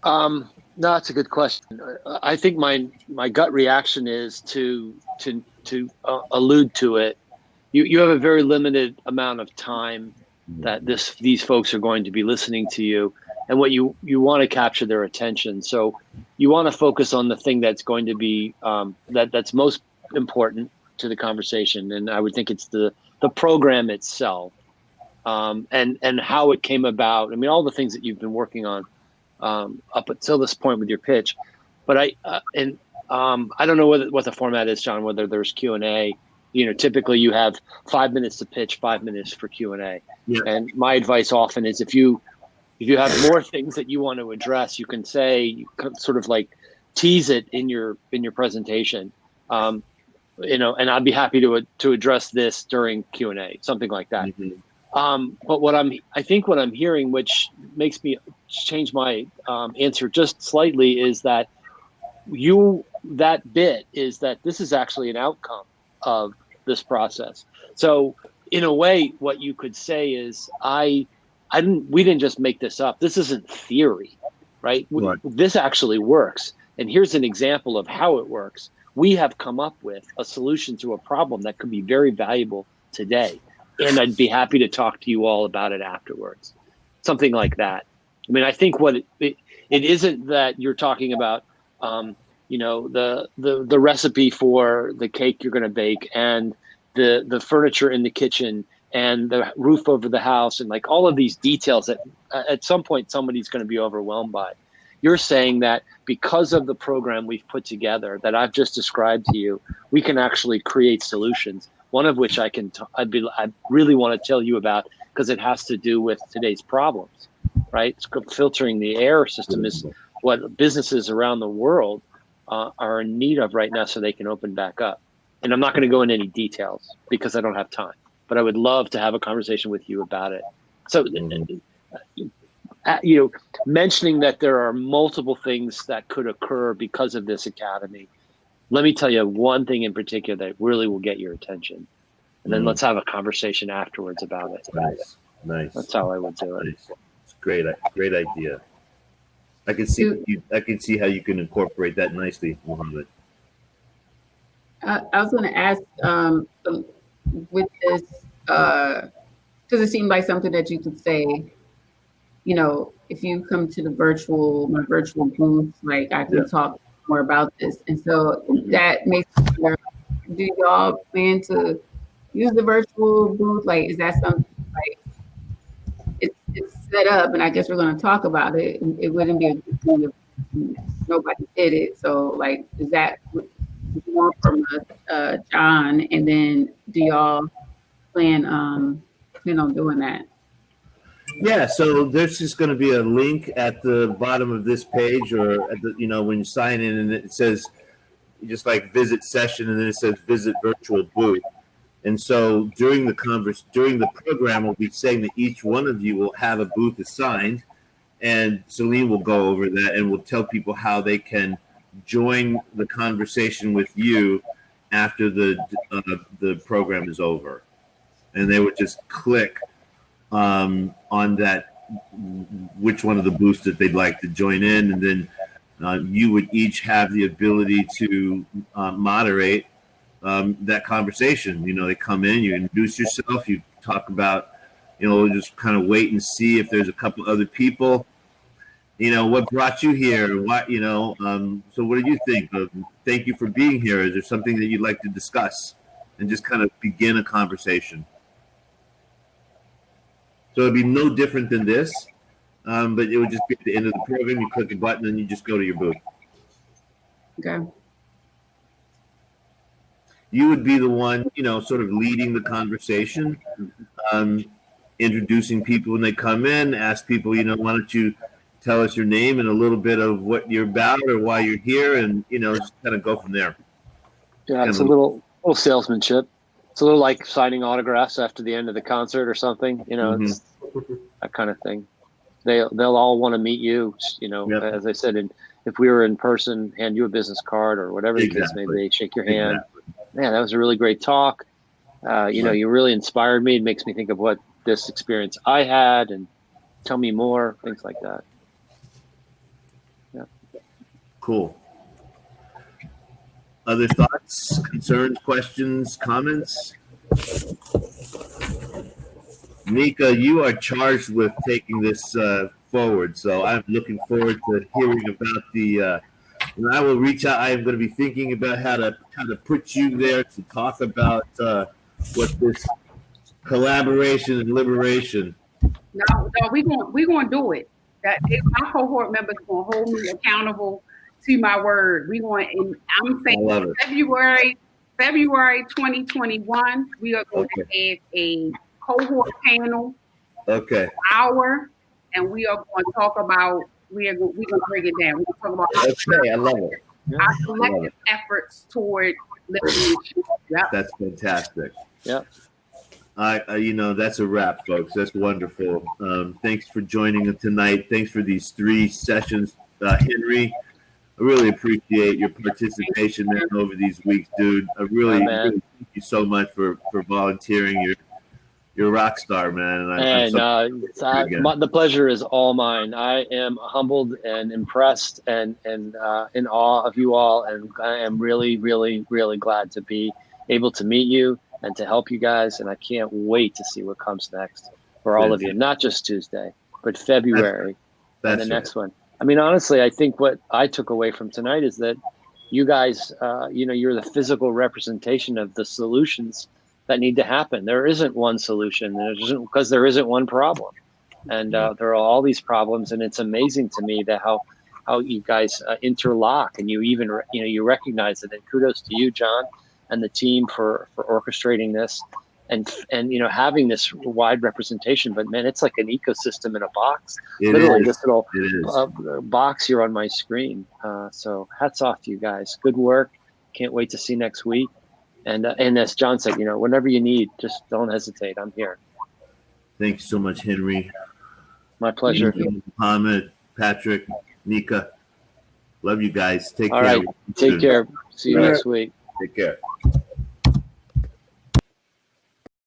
No, that's a good question. I think my gut reaction is to allude to it. You have a very limited amount of time that these folks are going to be listening to you, and what you want to capture their attention. So you want to focus on the thing that's going to be that's most important to the conversation, and I would think it's the program itself, and how it came about. I mean, all the things that you've been working on up until this point with your pitch, but I don't know what the format is, John. Whether there's Q&A, typically you have 5 minutes to pitch, 5 minutes for Q&A.
Yeah.
And my advice often is if you have more things that you want to address, you can sort of like tease it in your presentation, and I'd be happy to address this during Q&A, something like that. Mm-hmm. But what I'm hearing, which makes me change my answer just slightly, is that this is actually an outcome of this process. So in a way, what you could say is, we didn't just make this up. This isn't theory, right?
Right.
This actually works. And here's an example of how it works. We have come up with a solution to a problem that could be very valuable today. And I'd be happy to talk to you all about it afterwards. Something like that. I mean, I think what it isn't that you're talking about, the recipe for the cake you're going to bake, and the furniture in the kitchen, and the roof over the house, and like all of these details that at some point somebody's going to be overwhelmed by. You're saying that because of the program we've put together that I've just described to you, we can actually create solutions. One of which I really want to tell you about, because it has to do with today's problems, right? Filtering the air system is what businesses around the world are in need of right now, so they can open back up. And I'm not going to go into any details because I don't have time, but I would love to have a conversation with you about it. So, mentioning that there are multiple things that could occur because of this academy, let me tell you one thing in particular that really will get your attention. And then let's have a conversation afterwards about it.
Nice.
That's how I would do it.
Nice. It's great idea. I can see how you can incorporate that nicely, Muhammad.
I was going to ask, with this, because it seemed like something that you could say, if you come to my virtual booth, like I can talk more about this. And so that makes me wonder, do y'all plan to use the virtual booth? Like, is that something like it's set up, and I guess we're going to talk about it. It wouldn't be a good thing if nobody did it. So like, is that more from John? And then do y'all plan on doing that?
Yeah, so there's just going to be a link at the bottom of this page, or at the, when you sign in, and it says just like visit session, and then it says visit virtual booth. And so during the program, we'll be saying that each one of you will have a booth assigned, and Celine will go over that and will tell people how they can join the conversation with you after the program is over, and they would just click on that which one of the booths that they'd like to join in, and then you would each have the ability to moderate that conversation. You know, they come in, you introduce yourself, you talk about, you know, just kind of wait and see if there's a couple other people. You know, what brought you here? What, you know, so what do you think? Thank you for being here. Is there something that you'd like to discuss? And just kind of begin a conversation. So it'd be no different than this, but it would just be at the end of the program. You click a button and you just go to your booth.
Okay.
You would be the one, you know, sort of leading the conversation, introducing people when they come in, ask people, you know, why don't you tell us your name and a little bit of what you're about or why you're here, and, you know, just kind of go from there.
Yeah, it's a little salesmanship. It's a little like signing autographs after the end of the concert or something. You know, it's that kind of thing. They'll all want to meet you. You know, as I said, and if we were in person, hand you a business card or whatever the case may be, shake your hand. Man, that was a really great talk. You know, you really inspired me. It makes me think of what this experience I had, and tell me more, things like that. Yeah.
Cool. Other thoughts, concerns, questions, comments? Nika, you are charged with taking this forward, so I'm looking forward to hearing about the. And I will reach out. I am going to be thinking about how to put you there to talk about what this collaboration and liberation.
No, we're gonna do it. My cohort members are gonna hold me accountable to my word. I'm saying February 2021, we are going to have a cohort panel.
Okay.
Hour, and we are going to talk about. We're going to break it down. We're going to talk about.
Okay, I love it.
Our collective efforts toward liberation. Yep.
That's fantastic.
Yep.
You know, that's a wrap, folks. That's wonderful. Thanks for joining us tonight. Thanks for these 3 sessions, Henry. I really appreciate your participation over these weeks, dude. I really thank you so much for volunteering. You're a rock star, man. And
the pleasure is all mine. I am humbled and impressed and in awe of you all, and I am really, really, really glad to be able to meet you and to help you guys. And I can't wait to see what comes next for all of you. Not just Tuesday, but February and the next one. I mean, honestly, I think what I took away from tonight is that you guys, you know, you're the physical representation of the solutions that need to happen. There isn't one solution, because there isn't one problem, and there are all these problems. And it's amazing to me that how you guys interlock, and you even you recognize it. And kudos to you, John, and the team for orchestrating this, and you know, having this wide representation. But man, it's like an ecosystem in a box. Literally, this little box here on my screen. So hats off to you guys. Good work. Can't wait to see next week. And as John said, you know, whenever you need, just don't hesitate. I'm here.
Thanks so much, Henry.
My pleasure.
Mohammed, Patrick, Nika. Love you guys. Take care.
All right. Take care. See you next week.
Take care.